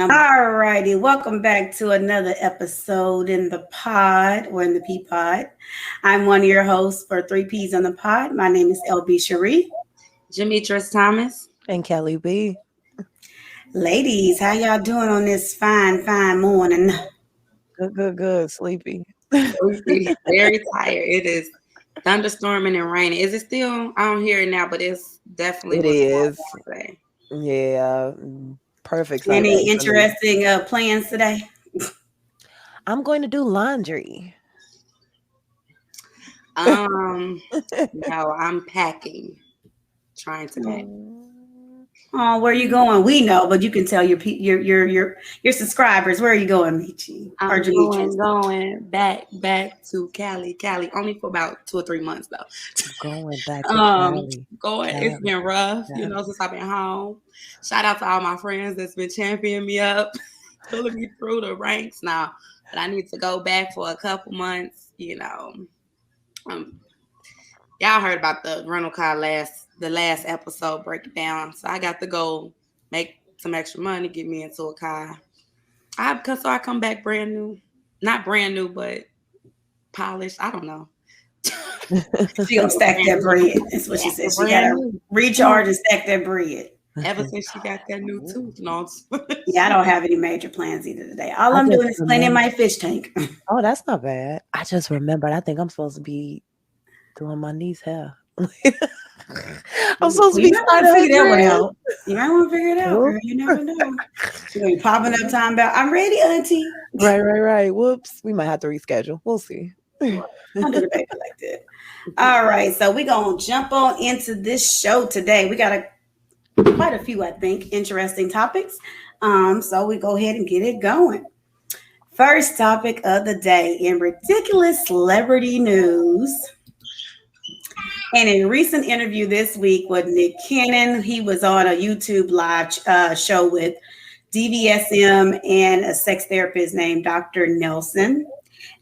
All righty, welcome back to another episode in the pod or in the P pod. I'm one of your hosts for 3Ps on the pod. My name is LB Cherie. Demetrius Thomas. And Kelly B. Ladies, how y'all doing on this fine morning? Good. Sleepy. Sleepy, very tired. It is thunderstorming and raining. Is it still? I don't hear it now, but it's definitely It what's going is. on today. Yeah. Perfect Sunday. Any interesting plans today? I'm going to do laundry. No, I'm packing. Trying to pack. Oh, where are you going? We know, but you can tell your subscribers. Where are you going, Michi? I'm going back to Cali. Only for about 2 or 3 months though. Going back to Cali. It's been rough, since I've been home. Shout out to all my friends that's been championing me up, pulling me through the ranks now. But I need to go back for a couple months, y'all heard about the rental car the last episode breakdown. So I got to go make some extra money, get me into a car. So I come back brand new. Not brand new, but polished. I don't know. She gonna stack that bread. That's what she said. She gotta recharge and stack that bread. Ever since she got that new tooth. Yeah, I don't have any major plans either today. All I'm doing is cleaning my fish tank. Oh, that's not bad. I just remembered. I think I'm supposed to be doing my niece's hair. I'm supposed to be trying to figure that one out. You might want to figure it out, girl. You never know. You're gonna be popping up talking about, I'm ready, auntie. Right. Whoops. We might have to reschedule. We'll see. I'll do the baby like that. All right, so we're gonna jump on into this show today. We got quite a few, I think, interesting topics. So we go ahead and get it going. First topic of the day in ridiculous celebrity news. In a recent interview this week with Nick Cannon, he was on a YouTube live show with DVSM and a sex therapist named Dr. Nelson.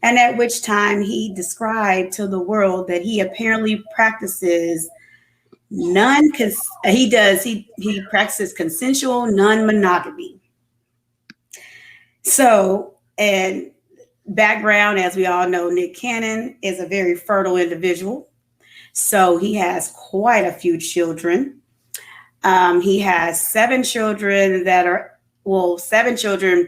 And at which time he described to the world that he apparently practices he practices consensual non-monogamy. So, and background, as we all know, Nick Cannon is a very fertile individual. So he has quite a few children. He has 7 children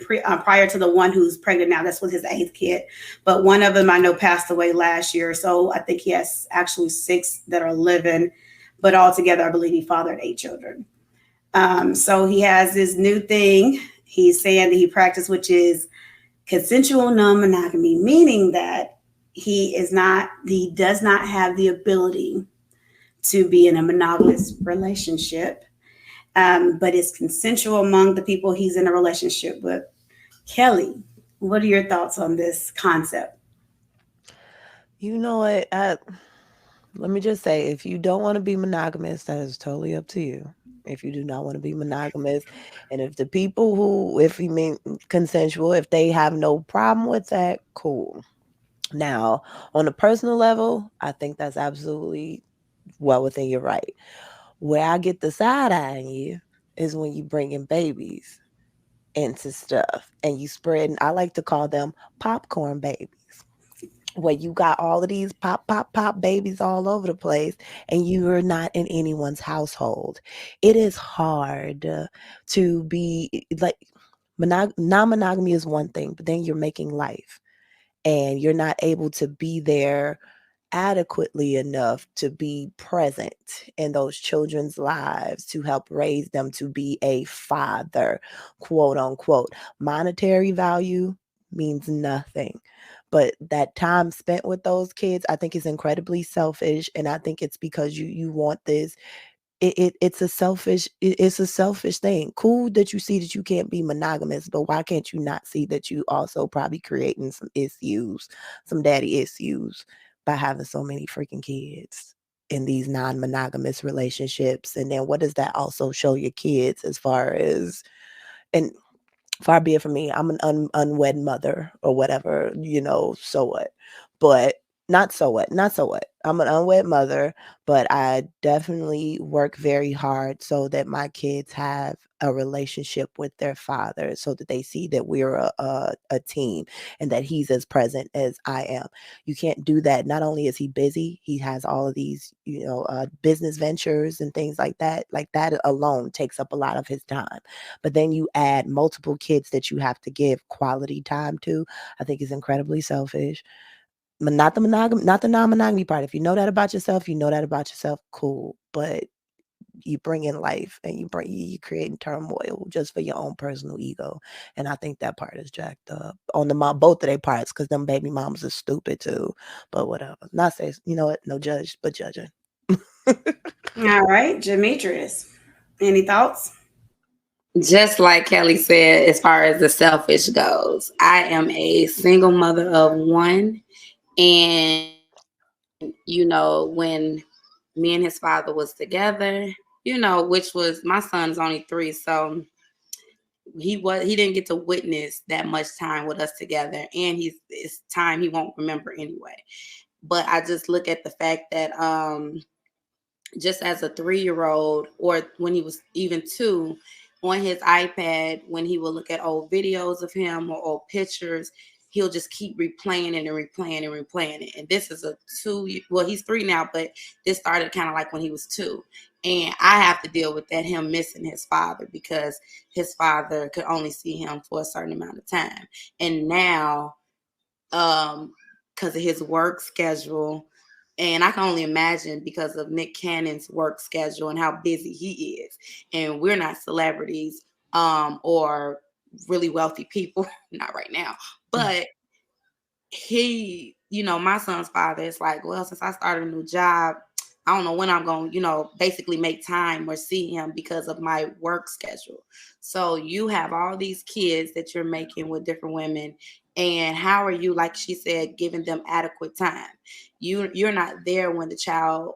prior to the one who's pregnant now. That's with his 8th kid. But one of them I know passed away last year. So I think he has actually 6 that are living. But altogether, I believe he fathered 8 children. So he has this new thing he's saying that he practiced, which is consensual non-monogamy, meaning that he does not have the ability to be in a monogamous relationship, but it's consensual among the people he's in a relationship with. Kelly, what are your thoughts on this concept? You know what? Let me just say, if you don't want to be monogamous, that is totally up to you. If you do not want to be monogamous, and if the people who, if you mean consensual, if they have no problem with that, cool. Now, on a personal level, I think that's absolutely well within your right. Where I get the side eye on you is when you bring in babies into stuff and you spread, I like to call them popcorn babies, where you got all of these pop babies all over the place and you are not in anyone's household. It is hard to be like, non-monogamy is one thing, but then you're making life. And you're not able to be there adequately enough to be present in those children's lives to help raise them to be a father, quote unquote. Monetary value means nothing. But that time spent with those kids, I think is incredibly selfish. And I think it's because you want this. It's a selfish thing. Cool that you see that you can't be monogamous, but why can't you not see that you also probably creating some daddy issues by having so many freaking kids in these non-monogamous relationships? And then what does that also show your kids as far as, and far be it from me, I'm an unwed mother or whatever, so what? But not so what, not so what. I'm an unwed mother, but I definitely work very hard so that my kids have a relationship with their father, so that they see that we're a team and that he's as present as I am. You can't do that. Not only is he busy, he has all of these, business ventures and things like that. Like that alone takes up a lot of his time. But then you add multiple kids that you have to give quality time to. I think is incredibly selfish. Not the monogamy, not the non-monogamy part. If you know that about yourself, you know that about yourself, cool. But you bring in life and you creating turmoil just for your own personal ego. And I think that part is jacked up on the mom, both of their parts, because them baby moms are stupid too. But whatever. Not say, you know what? No judge, but judging. All right, Demetrius, any thoughts? Just like Kelly said, as far as the selfish goes, I am a single mother of one. And, when me and his father was together, which was, my son's only 3. So he didn't get to witness that much time with us together. And it's time he won't remember anyway. But I just look at the fact that, just as a 3-year-old, or when he was even 2, on his iPad, when he will look at old videos of him or old pictures, he'll just keep replaying it and replaying and replaying it. And this is a 2, well, he's 3 now, but this started kind of like when he was 2. And I have to deal with that, him missing his father, because his father could only see him for a certain amount of time. And now, because of his work schedule, and I can only imagine because of Nick Cannon's work schedule and how busy he is. And we're not celebrities or really wealthy people, not right now. But he, my son's father is like, well, since I started a new job, I don't know when I'm going to, basically make time or see him because of my work schedule. So you have all these kids that you're making with different women. And how are you, like she said, giving them adequate time? You're not there when the child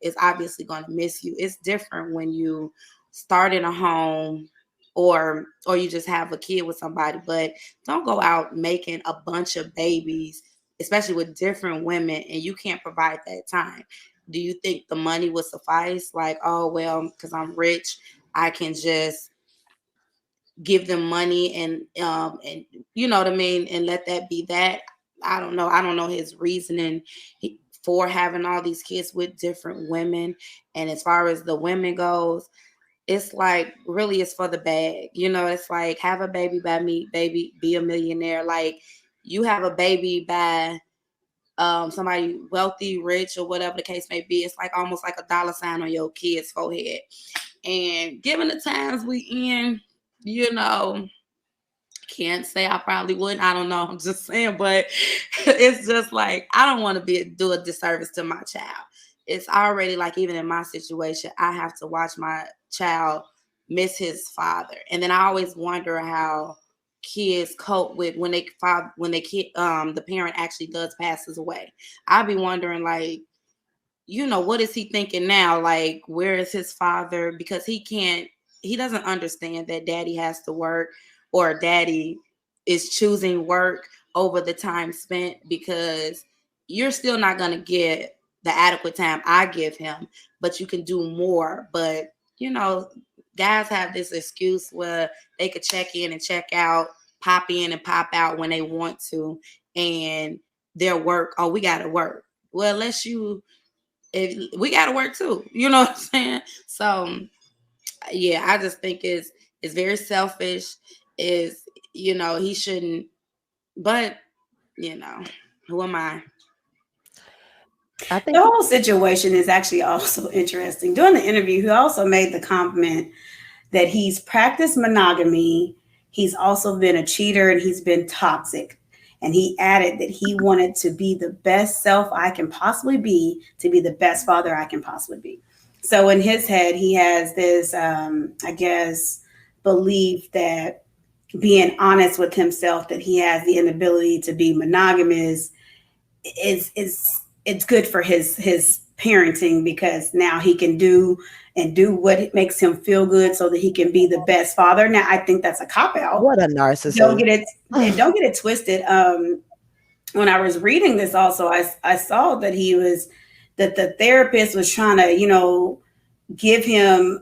is obviously going to miss you. It's different when you start in a home or you just have a kid with somebody, but don't go out making a bunch of babies, especially with different women, and you can't provide that time. Do you think the money would suffice? Like, oh, well, because I'm rich, I can just give them money and you know what I mean, and let that be that. I don't know. I don't know his reasoning for having all these kids with different women. And as far as the women goes, it's like really it's for the bag. It's like have a baby by me, baby, be a millionaire. Like you have a baby by somebody wealthy, rich, or whatever the case may be. It's like almost like a dollar sign on your kid's forehead. And given the times we in, can't say I probably wouldn't. I don't know. I'm just saying, but it's just like I don't want to do a disservice to my child. It's already like even in my situation, I have to watch my child miss his father, and then I always wonder how kids cope with when the parent actually does passes away. I'll be wondering like, what is he thinking now? Like, where is his father? Because he doesn't understand that daddy has to work or daddy is choosing work over the time spent, because you're still not going to get the adequate time I give him, but you can do more. But, guys have this excuse where they could check in and check out, pop in and pop out when they want to, and their work, oh, we got to work. Well, if we got to work too, you know what I'm saying? So yeah, I just think it's very selfish. He shouldn't, but who am I? I think The whole situation is actually also interesting. During the interview, he also made the comment that he's practiced monogamy. He's also been a cheater and he's been toxic. And he added that he wanted to be the best self I can possibly be, to be the best father I can possibly be. So in his head, he has this, I guess, belief that being honest with himself, that he has the inability to be monogamous, is it's good for his parenting, because now he can do what makes him feel good so that he can be the best father. Now I think that's a cop out. what a narcissist. Don't get it twisted. when I was reading this, also, I saw that that the therapist was trying to, give him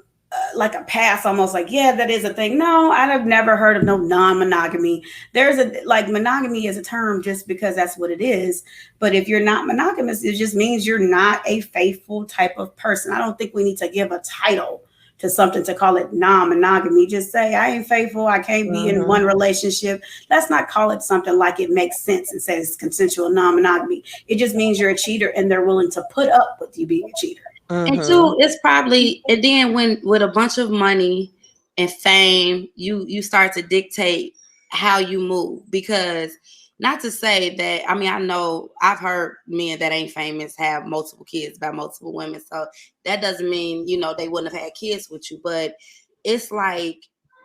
like a pass, almost like, yeah, that is a thing. No, I've never heard of no non-monogamy. There's a like monogamy is a term just because that's what it is. But if you're not monogamous, it just means you're not a faithful type of person. I don't think we need to give a title to something to call it non-monogamy. Just say I ain't faithful. I can't be in one relationship. Let's not call it something like it makes sense and says consensual non-monogamy. It just means you're a cheater and they're willing to put up with you being a cheater. And two, it's probably, and then when with a bunch of money and fame, you start to dictate how you move. Because not to say that, I mean, I know I've heard men that ain't famous have multiple kids by multiple women, so that doesn't mean they wouldn't have had kids with you. But it's like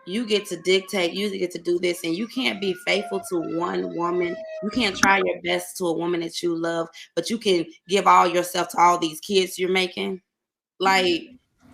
you get to dictate, you get to do this, and you can't be faithful to one woman. You can't try your best to a woman that you love, but you can give all yourself to all these kids you're making. Like,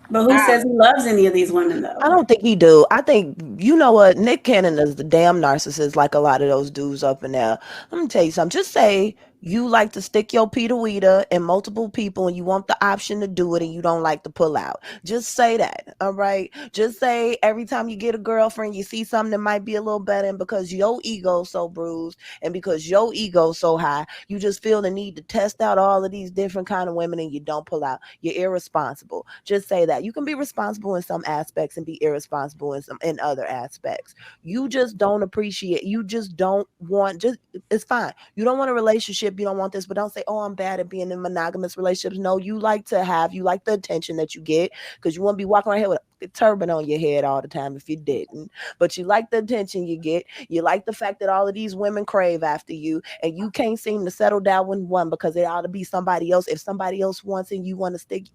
but who says he loves any of these women though? I don't think he do. I think, you know what, Nick Cannon is the damn narcissist, like a lot of those dudes up in there. Let me tell you something. Just say you like to stick your Peter Weeder in multiple people and you want the option to do it and you don't like to pull out. Just say that, all right? Just say every time you get a girlfriend, you see something that might be a little better, and because your ego's so bruised and because your ego's so high, you just feel the need to test out all of these different kind of women and you don't pull out. You're irresponsible. Just say that. You can be responsible in some aspects and be irresponsible in other aspects. You just don't appreciate, you just don't want, just, it's fine. You don't want a relationship, you don't want this, but don't say, oh, I'm bad at being in monogamous relationships. No, you like the attention that you get, because you want to be walking around here with a turban on your head all the time if you didn't. But you like the attention you get. You like the fact that all of these women crave after you, and you can't seem to settle down with one because it ought to be somebody else. If somebody else wants and you want to stick,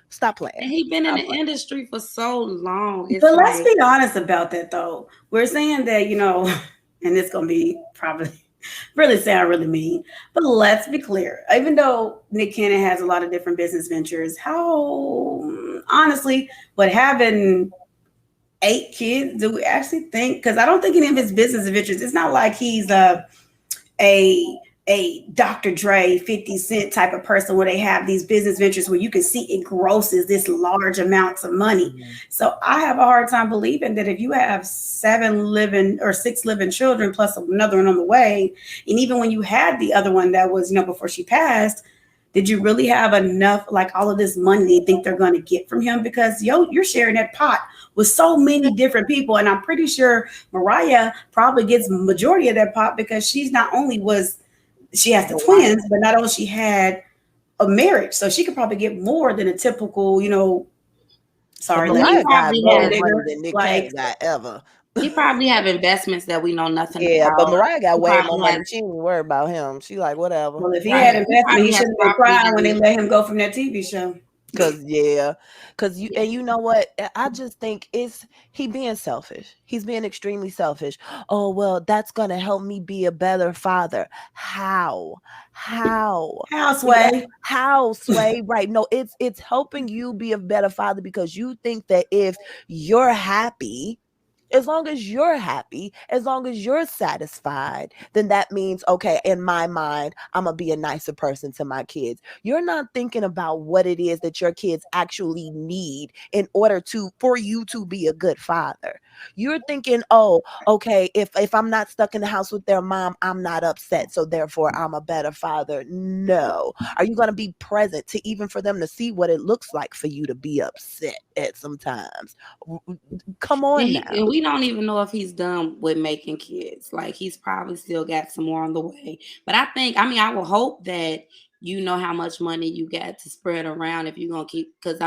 stop playing. And he's been in the industry for so long. But let's be honest about that, though. We're saying that, and it's going to be probably really sound really mean, but let's be clear. Even though Nick Cannon has a lot of different business ventures, how honestly, what having 8 kids, do we actually think? Because I don't think any of his business ventures, it's not like he's a Dr. Dre, 50 Cent type of person where they have these business ventures where you can see it grosses this large amounts of money. Mm-hmm. So I have a hard time believing that if you have 6 living children plus another one on the way, and even when you had the other one that was, before she passed, did you really have enough, like all of this money you think they're going to get from him? Because you're sharing that pot with so many different people. And I'm pretty sure Mariah probably gets majority of that pot because she's not only she has the twins, but not only she had a marriage, so she could probably get more than a typical, sorry, Mariah got more money than Nick Cannon got ever. He probably have investments that we know nothing about. Yeah, but Mariah got way more money. She ain't worried about him. She like, whatever. Well, if he had investment, he shouldn't have been crying when they let him go from that TV show. Because you know what? I just think he being selfish. He's being extremely selfish. Oh, well, that's going to help me be a better father. How, Sway? How, Sway? Right. No, it's helping you be a better father because you think that if you're happy, as long as you're happy, as long as you're satisfied, then that means, okay, in my mind, I'm going to be a nicer person to my kids. You're not thinking about what it is that your kids actually need in order for you to be a good father. You're thinking, oh, okay, if I'm not stuck in the house with their mom, I'm not upset, so therefore I'm a better father. No. Are you going to be present even for them to see what it looks like for you to be upset at sometimes? Come on now. And we don't even know if he's done with making kids. Like, he's probably still got some more on the way. But I will hope that you know how much money you got to spread around if you're going to keep, because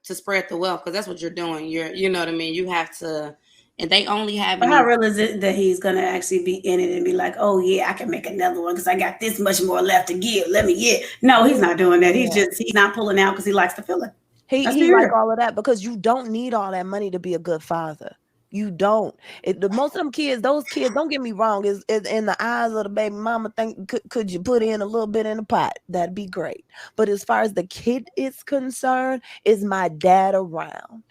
to spread the wealth, because that's what you're doing. You know what I mean? You have to, and they only have. But how real is it that he's going to actually be in it and be like, oh yeah, I can make another one because I got this much more left to give. Let me get. No, he's not doing that. He's not pulling out because he likes to feel it. He like all of that because you don't need all that money to be a good father. You don't. Most of them kids, those kids, don't get me wrong, is in the eyes of the baby mama. Think could you put in a little bit in the pot? That'd be great. But as far as the kid is concerned, is my dad around?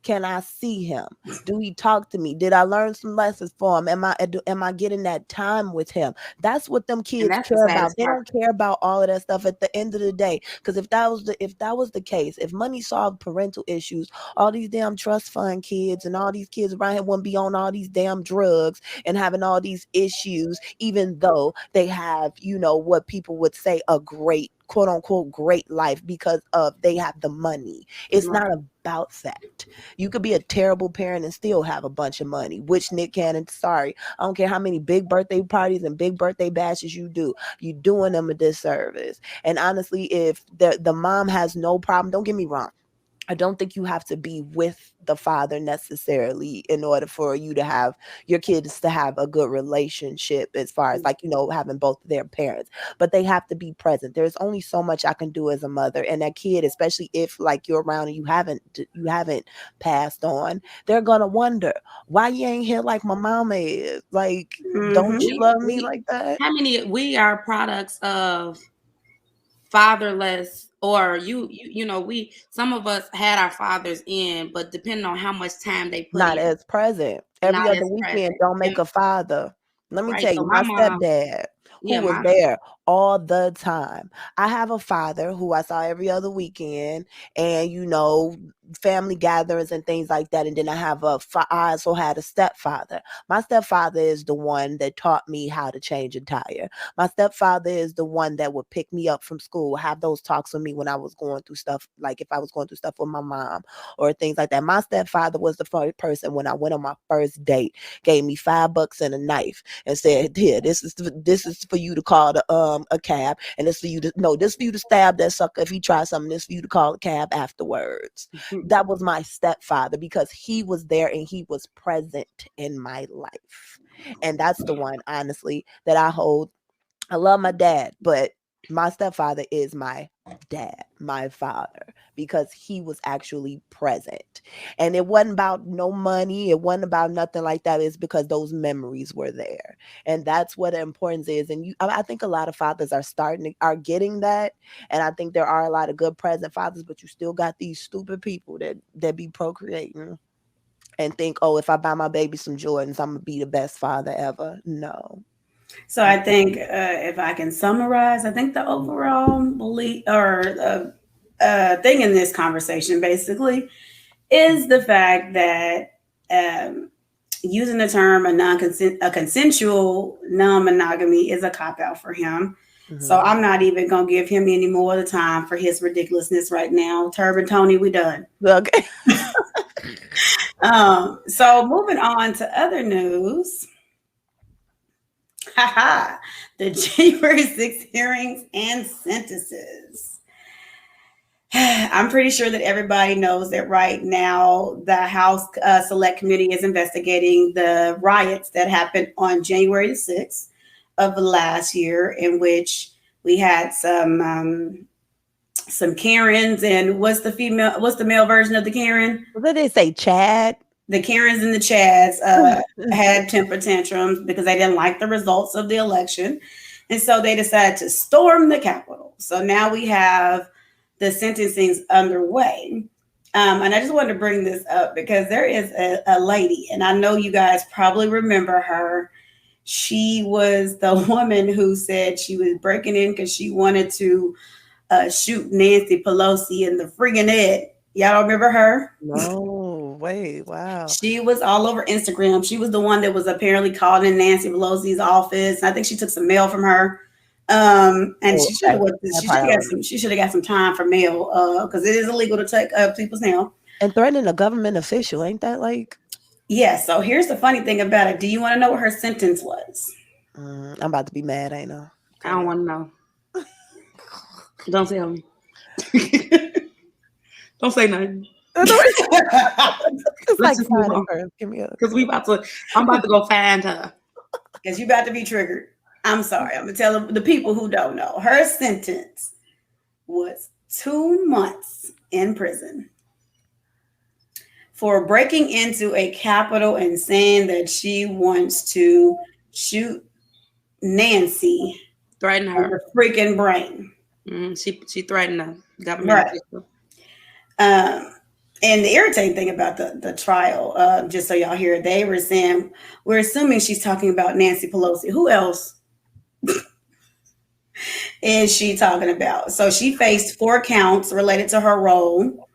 Can I see him? Do he talk to me? Did I learn some lessons for him? Am I getting that time with him? That's what them kids that's the care about. saddest They part. don't care about all of that stuff at the end of the day. Because if that was the case, if money solved parental issues, all these damn trust fund kids and all these kids around here wouldn't be on all these damn drugs and having all these issues, even though they have, what people would say a great, quote unquote, great life because of they have the money. It's not about that. You could be a terrible parent and still have a bunch of money, which Nick Cannon, sorry, I don't care how many big birthday parties and big birthday bashes you do, you're doing them a disservice. And honestly, if the mom has no problem, don't get me wrong, I don't think you have to be with the father necessarily in order for you to have your kids to have a good relationship as far as having both their parents, but they have to be present. There's only so much I can do as a mother, and that kid, especially if you're around and you haven't passed on, they're going to wonder why you ain't here like my mama is. Don't you love me like that? We are products of fatherless, or some of us had our fathers in, but depending on how much time they put Not in, as present. Every other weekend don't make a father. Let me tell you, so my mom, stepdad, who was there all the time. I have a father who I saw every other weekend, and family gatherings and things like that. And then I also had a stepfather. My stepfather is the one that taught me how to change a tire. My stepfather is the one that would pick me up from school, have those talks with me when I was going through stuff, like if I was going through stuff with my mom or things like that. My stepfather was the first person when I went on my first date, gave me $5 and a knife and said, "Here, this is for you to call a cab, and this for you to stab that sucker if he tries something. This for you to call a cab afterwards." That was my stepfather because he was there and he was present in my life. And that's the one, honestly, that I hold. I love my dad, but my stepfather is my dad, my father, because he was actually present. And it wasn't about no money. It wasn't about nothing like that. It's because those memories were there. And that's what the importance is. And I think a lot of fathers are getting that. And I think there are a lot of good present fathers, but you still got these stupid people that be procreating and think, oh, if I buy my baby some Jordans, I'm going to be the best father ever. No. So I think if I can summarize, I think the overall belief or thing in this conversation basically is the fact that using the term a consensual non-monogamy is a cop out for him. Mm-hmm. So I'm not even gonna give him any more of the time for his ridiculousness right now. Turban Tony, we done. Okay. So moving on to other news. The January 6th hearings and sentences. I'm pretty sure that everybody knows that right now the House Select Committee is investigating the riots that happened on January 6th of last year, in which we had some Karens, and what's the male version of the Karen? What did they say, Chad? The Karens and the Chads had temper tantrums because they didn't like the results of the election. And so they decided to storm the Capitol. So now we have the sentencings underway. And I just wanted to bring this up because there is a lady, and I know you guys probably remember her. She was the woman who said she was breaking in because she wanted to shoot Nancy Pelosi in the friggin' head. Y'all remember her? No, wait, wow. She was all over Instagram. She was the one that was apparently called in Nancy Pelosi's office. I think she took some mail from her. And she should have got some time for mail because it is illegal to take people's mail. And threatening a government official, ain't that like? Yeah, so here's the funny thing about it. Do you want to know what her sentence was? I'm about to be mad, ain't I? I don't want to know. Don't tell me. Don't say nothing. It's like because I'm about to go find her. Because you about to be triggered. I'm sorry. I'm gonna tell the people who don't know. Her sentence was 2 months in prison for breaking into a Capitol and saying that she wants to shoot Nancy, threaten her, her freaking brain. She threatened her government. Right. And the irritating thing about the trial, just so y'all hear, they were saying we're assuming she's talking about Nancy Pelosi. Who else is she talking about? So she faced 4 counts related to her role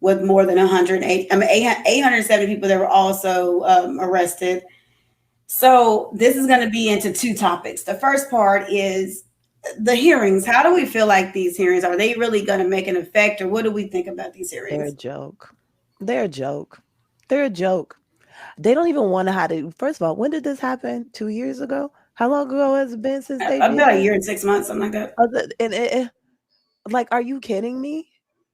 with more than 108, 870 people that were also arrested. So this is going to be into two topics. The first part is the hearings. How do we feel like these hearings, are they really going to make an effect, or what do we think about these They're a hearings? joke. They're a joke. They're a joke. They don't even want to how to. First of all, when did this happen? 2 years ago? How long ago has it been since they did About a it? year and 6 months, something like that. Like, are you kidding me?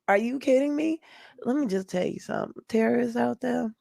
Are you kidding me? Let me just tell you something. Terrorists out there.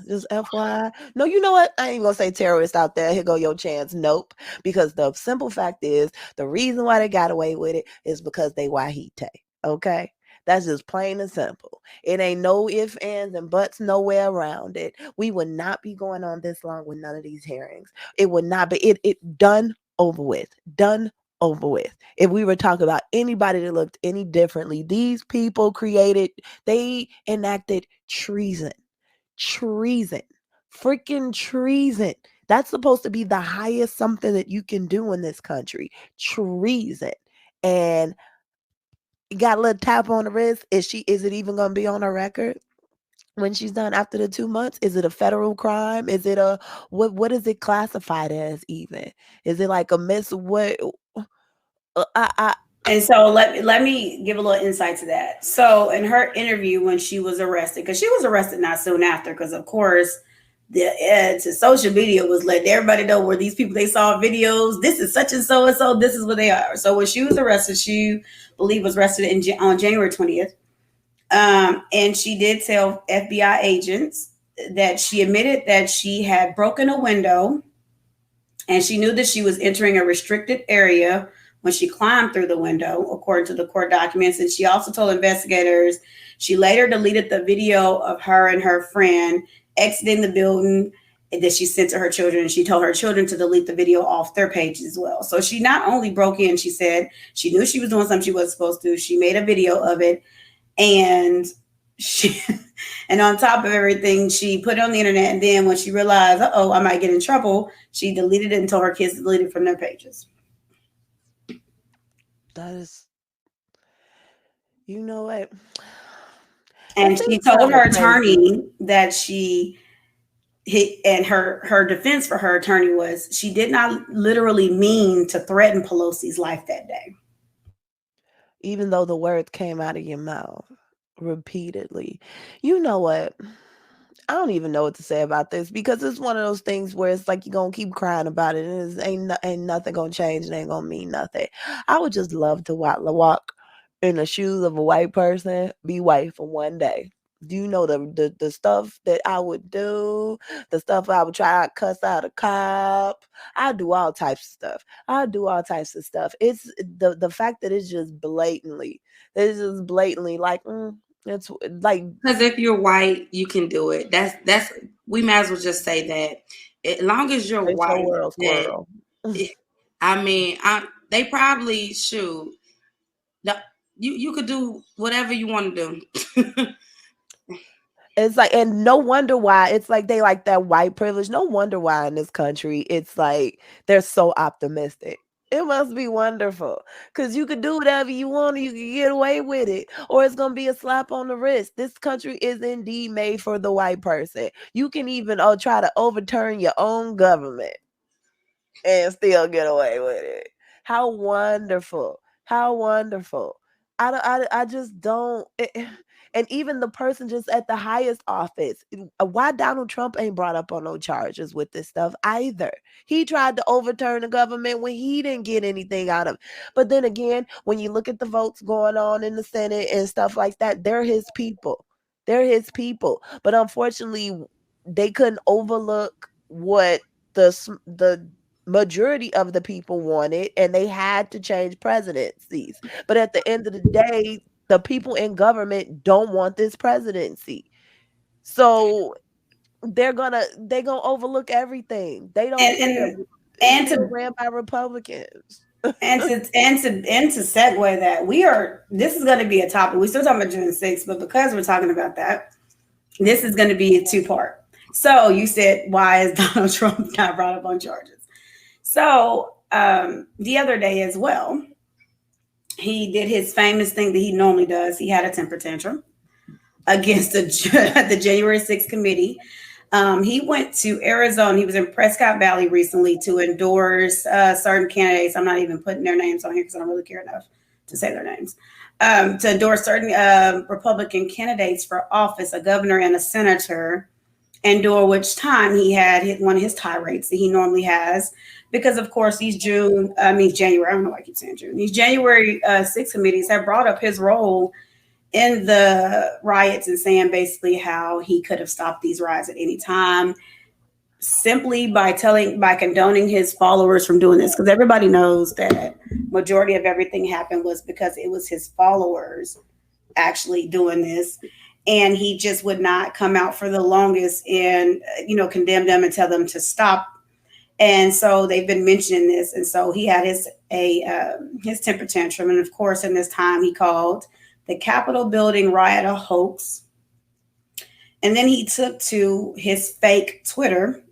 Just FYI. No, you know what? I ain't gonna say terrorists out there. Here go your chance. Nope. Because the simple fact is, the reason why they got away with it is because they Wahite. Okay? That's just plain and simple. It ain't no ifs, ands, and buts nowhere around it. We would not be going on this long with none of these hearings. It would not be. It done over with. Done over with. If we were talking about anybody that looked any differently, these people they enacted treason. Treason. Freaking treason. That's supposed to be the highest something that you can do in this country. Treason. And you got a little tap on the wrist. Is it even gonna be on her record when she's done after the 2 months? Is it a federal crime? Is it a what is it classified as even? Is it like a miss what I And so let me give a little insight to that. So in her interview when she was arrested, because she was arrested not soon after, because of course the to social media was letting everybody know where these people they saw videos. This is such and so. This is what they are. So when she was arrested, she believe was arrested on January 20th, and she did tell FBI agents that she admitted that she had broken a window and she knew that she was entering a restricted area when she climbed through the window, according to the court documents. And she also told investigators she later deleted the video of her and her friend exiting the building that she sent to her children. And she told her children to delete the video off their pages as well. So she not only broke in, she said she knew she was doing something she wasn't supposed to. She made a video of it, and she and on top of everything, she put it on the internet. And then when she realized, oh, I might get in trouble, she deleted it and told her kids to delete it from their pages. that is you know what? That And she seems told kind of her crazy. attorney that she hit, and her defense for her attorney was she did not literally mean to threaten Pelosi's life that day. Even though the words came out of your mouth repeatedly. You know what? I don't even know what to say about this because it's one of those things where it's like you're gonna keep crying about it and ain't nothing gonna change and ain't gonna mean nothing. I would just love to walk in the shoes of a white person, be white for one day. Do you know the stuff that I would do? The stuff I would try to cuss out a cop. I do all types of stuff. I do all types of stuff. It's the fact that it's just blatantly like it's like Because if you're white, you can do it. That's we might as well just say that. As long as you're it's your white, world, that squirrel. I mean, they probably shoot. The, you could do whatever you want to do. It's like, and no wonder why it's like they like that white privilege. No wonder why in this country it's like they're so optimistic. It must be wonderful because you could do whatever you want and you can get away with it, or it's gonna be a slap on the wrist. This country is indeed made for the white person. You can even try to overturn your own government and still get away with it. How wonderful. How wonderful. I just don't and even the person just at the highest office, why Donald Trump ain't brought up on no charges with this stuff either. He tried to overturn the government when he didn't get anything out of it. But then again, when you look at the votes going on in the Senate and stuff like that, they're his people. They're his people. But unfortunately, they couldn't overlook what the majority of the people wanted, and they had to change presidencies. But at the end of the day, the people in government don't want this presidency. So they're gonna overlook everything. They don't And care. and It's and still to ran by Republicans. And to segue that this is going to be a topic. We're still talking about June 6th, but because we're talking about that, this is going to be a two-part. So you said, why is Donald Trump not brought up on charges? So the other day as well, he did his famous thing that he normally does. He had a temper tantrum against the January 6th committee. He went to Arizona. He was in Prescott Valley recently to endorse certain candidates. I'm not even putting their names on here because I don't really care enough to say their names. To endorse certain Republican candidates for office, a governor and a senator, and during which time he had one of his tirades that he normally has. Because, of course, these January, I don't know why I keep saying June. These January 6 committees have brought up his role in the riots and saying basically how he could have stopped these riots at any time simply by condoning his followers from doing this. Because everybody knows that majority of everything happened was because it was his followers actually doing this. And he just would not come out for the longest and, condemn them and tell them to stop. And so they've been mentioning this. And so he had his temper tantrum. And of course, in this time, he called the Capitol building riot a hoax. And then he took to his fake Twitter.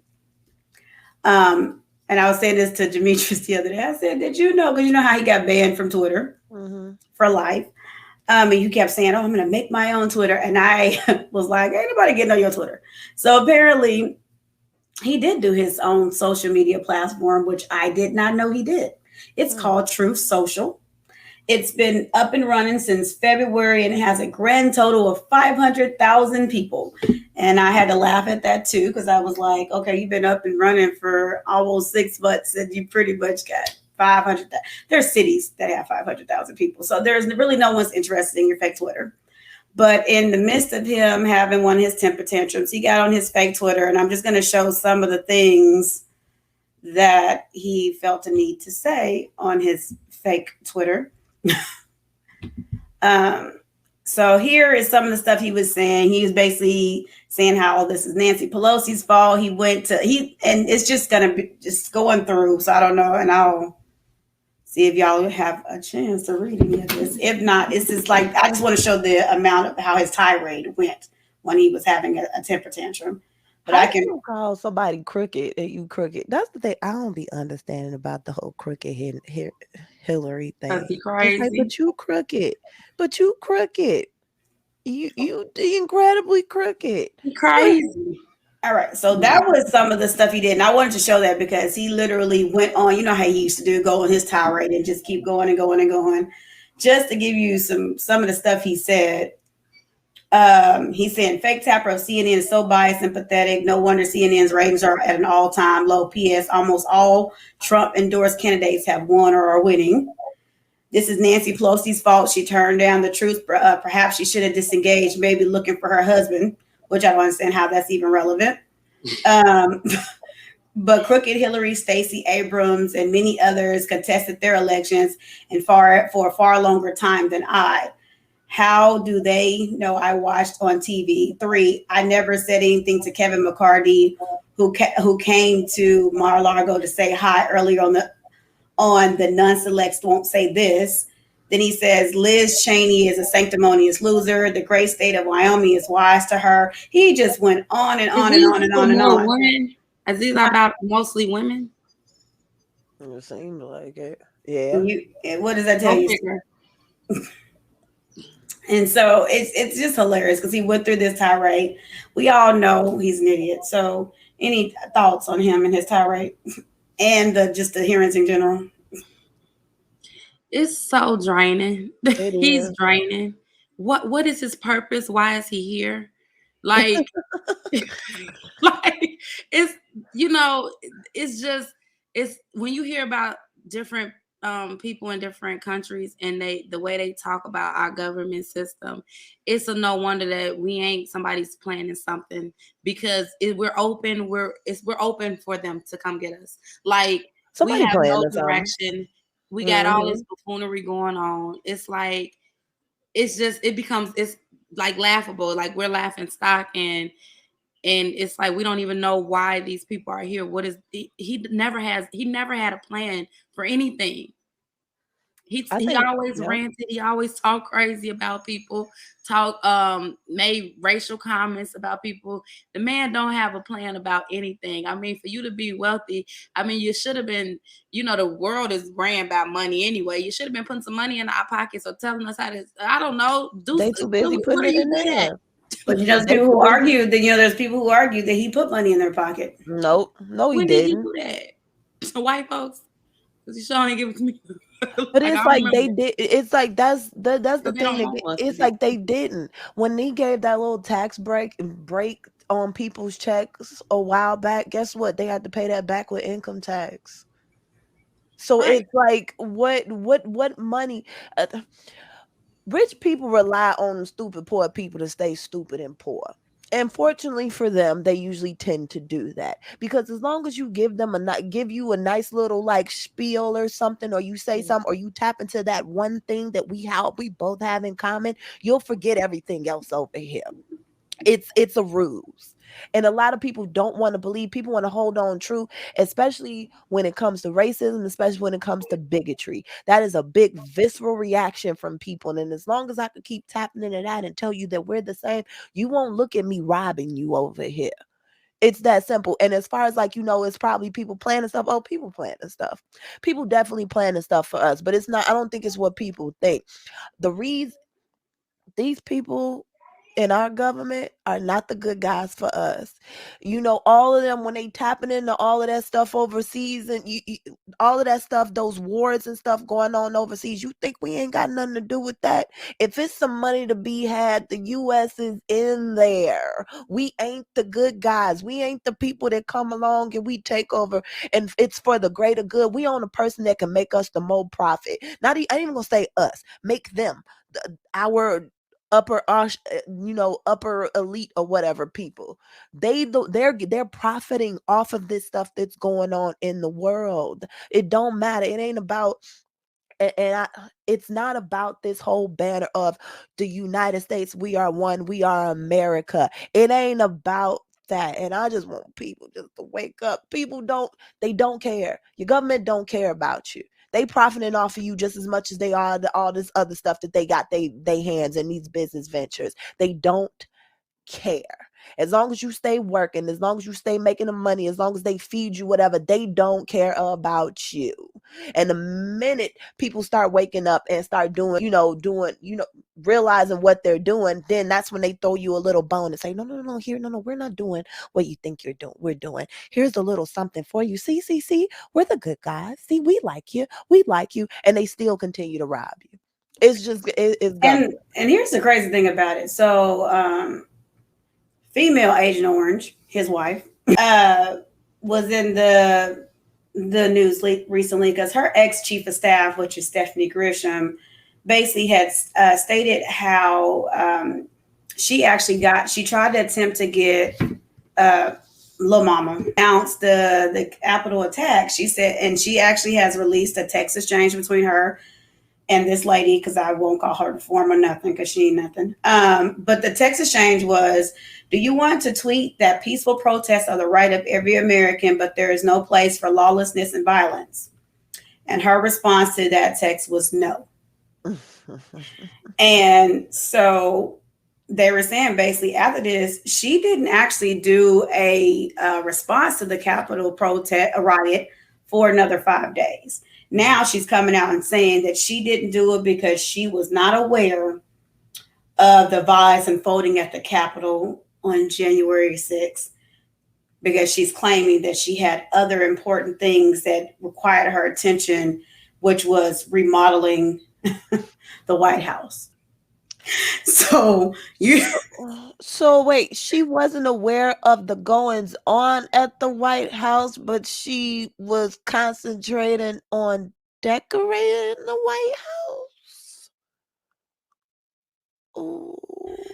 And I was saying this to Demetrius the other day. I said, did you know? Because you know how he got banned from Twitter for life. And you kept saying, I'm going to make my own Twitter. And I was like, ain't nobody getting on your Twitter. So apparently he did do his own social media platform, which I did not know he did. It's called Truth Social. It's been up and running since February, and it has a grand total of 500,000 people. And I had to laugh at that too, because I was like, okay, you've been up and running for almost 6 months, and you pretty much got 500,000. There's cities that have 500,000 people. So there's really no one's interested in your fake Twitter. But in the midst of him having one of his temper tantrums, he got on his fake Twitter, and I'm just going to show some of the things that he felt a need to say on his fake Twitter. So here is some of the stuff he was saying. He was basically saying how this is Nancy Pelosi's fault. And it's just going to be just going through. So I don't know. And I'll see if y'all have a chance to read any of this. If not, it's just like, I just want to show the amount of how his tirade went when he was having a temper tantrum. But I can call somebody crooked and you crooked. That's the thing I don't be understanding about the whole crooked Hillary thing. That'd be crazy. Like, but you crooked. You incredibly crooked. Crazy. All right. So that was some of the stuff he did. And I wanted to show that because he literally went on, you know how he used to do, go on his tirade and just keep going and going and going. Just to give you some of the stuff he said. He's saying fake tapper of CNN is so biased and pathetic. No wonder CNN's ratings are at an all-time low. PS, almost all Trump-endorsed candidates have won or are winning. This is Nancy Pelosi's fault. She turned down the truth. Perhaps she should have disengaged, maybe looking for her husband, which I don't understand how that's even relevant. But crooked Hillary, Stacey Abrams, and many others contested their elections and for a far longer time than I. How do they know I watched on TV? 3, I never said anything to Kevin McCarthy, who came to Mar-a-Lago to say hi earlier on the non-selects won't say this. Then he says Liz Cheney is a sanctimonious loser. The great state of Wyoming is wise to her. He just went on and on and on and on and on. Women? Is these about mostly women? It seems like it. Yeah. And what does that tell you? And so it's just hilarious because he went through this tirade. We all know he's an idiot. So any thoughts on him and his tirade and just the hearings in general? It's so draining. He's draining. What is his purpose? Why is he here? Like, like it's it's when you hear about different people in different countries and the way they talk about our government system, it's a no wonder that we ain't somebody's planning something because we're open for them to come get us. Like somebody we have no direction. We got all this buffoonery going on. It's like it's like laughable. Like we're laughing stock and it's like we don't even know why these people are here. What is he never had a plan for anything. He think, always ranted. He always talked crazy about people. Made racial comments about people. The man don't have a plan about anything. I mean, for you to be wealthy, I mean, you should have been. You know, the world is ran by money anyway. You should have been putting some money in our pockets or telling us how to. I don't know. They too busy putting it in there. But you know, people who argue that there's people who argue that he put money in their pocket. No, he when didn't. When did he do that? White folks, because he sure ain't give it to me. But it's like they did. It's like that's the thing. It's like they didn't. When he gave that little tax break on people's checks a while back, guess what? They had to pay that back with income tax. So it's like what money? Rich people rely on stupid poor people to stay stupid and poor. And fortunately for them, they usually tend to do that, because as long as you give you a nice little like spiel or something, or you say something, or you tap into that one thing that we both have in common, you'll forget everything else over here. It's a ruse. And a lot of people don't want to believe. People want to hold on true, especially when it comes to racism, especially when it comes to bigotry. That is a big visceral reaction from people. And as long as I could keep tapping into that and tell you that we're the same, you won't look at me robbing you over here. It's that simple. And as far as like, it's probably people planning stuff. Oh, people planning stuff. People definitely planning stuff for us. But it's not, I don't think it's what people think. The reason these people in our government are not the good guys for us. All of them, when they tapping into all of that stuff overseas and all of that stuff, those wars and stuff going on overseas, you think we ain't got nothing to do with that? If it's some money to be had, the U.S. is in there. We ain't the good guys. We ain't the people that come along and we take over and it's for the greater good. We own a person that can make us the more profit. I ain't even gonna say us, make them our upper elite or whatever people. They're profiting off of this stuff that's going on in the world. It don't matter. It ain't about it's not about this whole banner of the United States. We are one. We are America. It ain't about that. And I just want people just to wake up. People don't care. Your government don't care about you. They profiting off of you just as much as they are all this other stuff that they got they hands in these business ventures. They don't care. As long as you stay working, as long as you stay making the money, as long as they feed you whatever, they don't care about you. And the minute people start waking up and start doing, realizing what they're doing, then that's when they throw you a little bone and say, no, we're not doing what you think you're doing. We're doing, here's a little something for you. See, we're the good guys. See, we like you. And they still continue to rob you. It's just, it's and here's the crazy thing about it. So, female Agent Orange, his wife, was in the news recently because her ex-chief of staff, which is Stephanie Grisham, basically had stated how she tried to attempt to get Lil Mama announced the Capitol attack. She said, and she actually has released a text exchange between her and this lady, because I won't call her the form or nothing because she ain't nothing. But the text exchange was, do you want to tweet that peaceful protests are the right of every American, but there is no place for lawlessness and violence? And her response to that text was no. And so they were saying basically after this, she didn't actually do a response to the Capitol riot for another 5 days. Now she's coming out and saying that she didn't do it because she was not aware of the violence unfolding at the Capitol on January 6th, because she's claiming that she had other important things that required her attention, which was remodeling the White House. So wait, she wasn't aware of the goings on at the White House, but she was concentrating on decorating the White House. Ooh.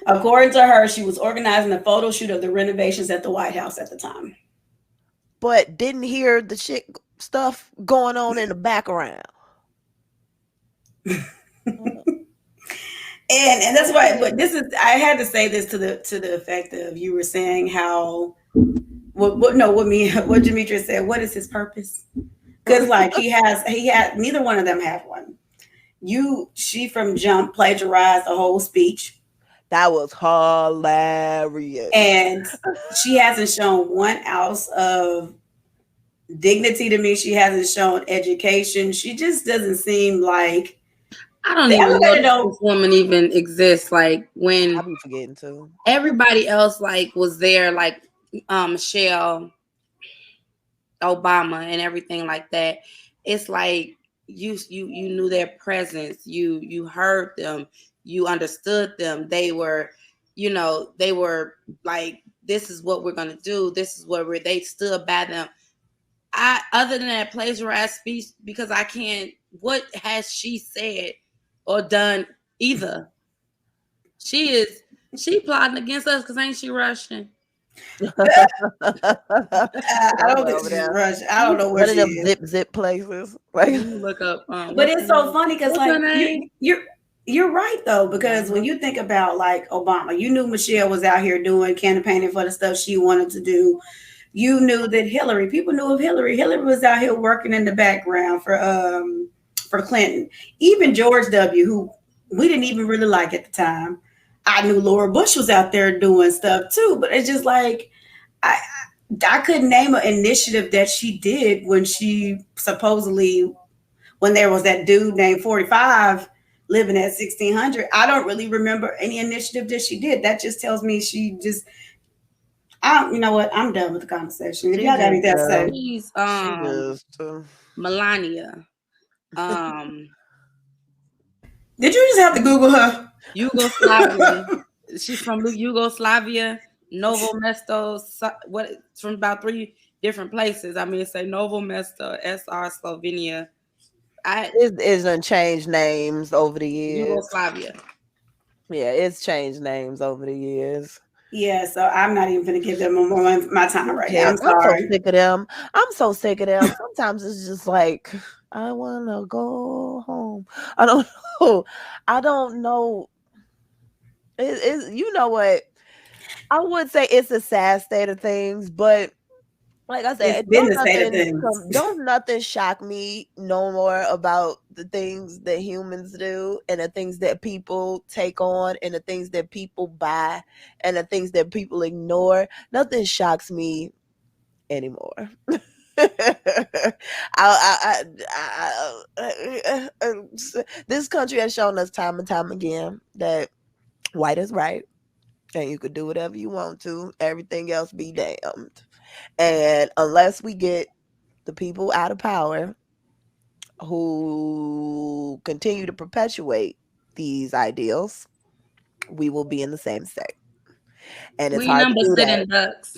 According to her, she was organizing a photo shoot of the renovations at the White House at the time, but didn't hear the shit stuff going on in the background. And that's why, but this is, I had to say this to the effect of, you were saying how what Demetrius said, what is his purpose? Because like he had neither one of them have one. she from jump plagiarized the whole speech. That was hilarious. And she hasn't shown 1 ounce of dignity to me. She hasn't shown education. She just doesn't seem like I don't the even know elevator if don't. this woman even exists. Like when I be forgetting too. everybody else like was there, like Michelle Obama and everything like that. It's like you knew their presence. You heard them. You understood them. They were, they were like, this is what we're gonna do. This is what they stood by them. Other than that plagiarized speech, because I can't. What has she said or done either? She plotting against us because ain't she Russian? I don't think she's Russian. I don't know where One of she them is. zip places. Like, Let me look up. But it's so funny because What's her like name? you're right though, because when you think about like Obama, you knew Michelle was out here doing campaigning for the stuff she wanted to do. You knew that people knew of Hillary. Hillary was out here working in the background for Clinton. Even George W., who we didn't even really like at the time. I knew Laura Bush was out there doing stuff too, but it's just like I I couldn't name an initiative that she did when she supposedly when there was that dude named 45 living at 1600. I don't really remember any initiative that she did. That just tells me she just you know what? I'm done with the conversation. If y'all got anything to say. She's she just, Melania. Did you just have to Google her? Yugoslavia. She's from Yugoslavia, Novo Mesto. What from about 3 different places. I mean, say Novo Mesto, SR, Slovenia. it isn't changed names over the years. Yugoslavia. Yeah, it's changed names over the years. Yeah, so I'm not even going to give them my time right now. I'm I'm so sorry. sick of them. I'm so sick of them. Sometimes it's just like I want to go home. I don't know. I don't know. You know what? I would say it's a sad state of things, but like I said, It's been the state of things. don't nothing shock me no more about the things that humans do and the things that people take on and the things that people buy and the things that people ignore. Nothing shocks me anymore. This country has shown us time and time again that white is right and you could do whatever you want to. Everything else be damned. And unless we get the people out of power who continue to perpetuate these ideals, we will be in the same state. And it's hard to do that. Ducks.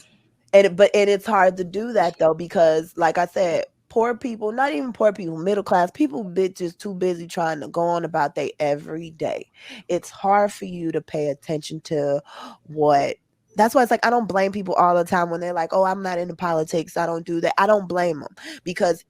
And it's hard to do that though, because like I said, poor people, not even poor people, middle class people, bitches too busy trying to go on about their every day. It's hard for you to pay attention to what. That's why it's like I don't blame people all the time when they're like, "Oh, I'm not into politics. I don't do that." I don't blame them because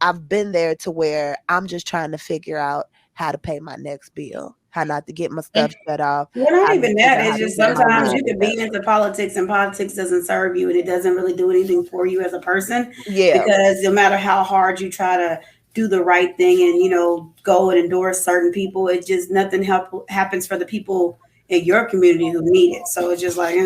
I've been there to where I'm just trying to figure out how to pay my next bill, how not to get my stuff shut off. Well, not even that. It's just sometimes you can be into politics and politics doesn't serve you and it doesn't really do anything for you as a person. Yeah. Because no matter how hard you try to do the right thing and, go and endorse certain people, it just nothing happens for the people in your community who need it. So it's just like,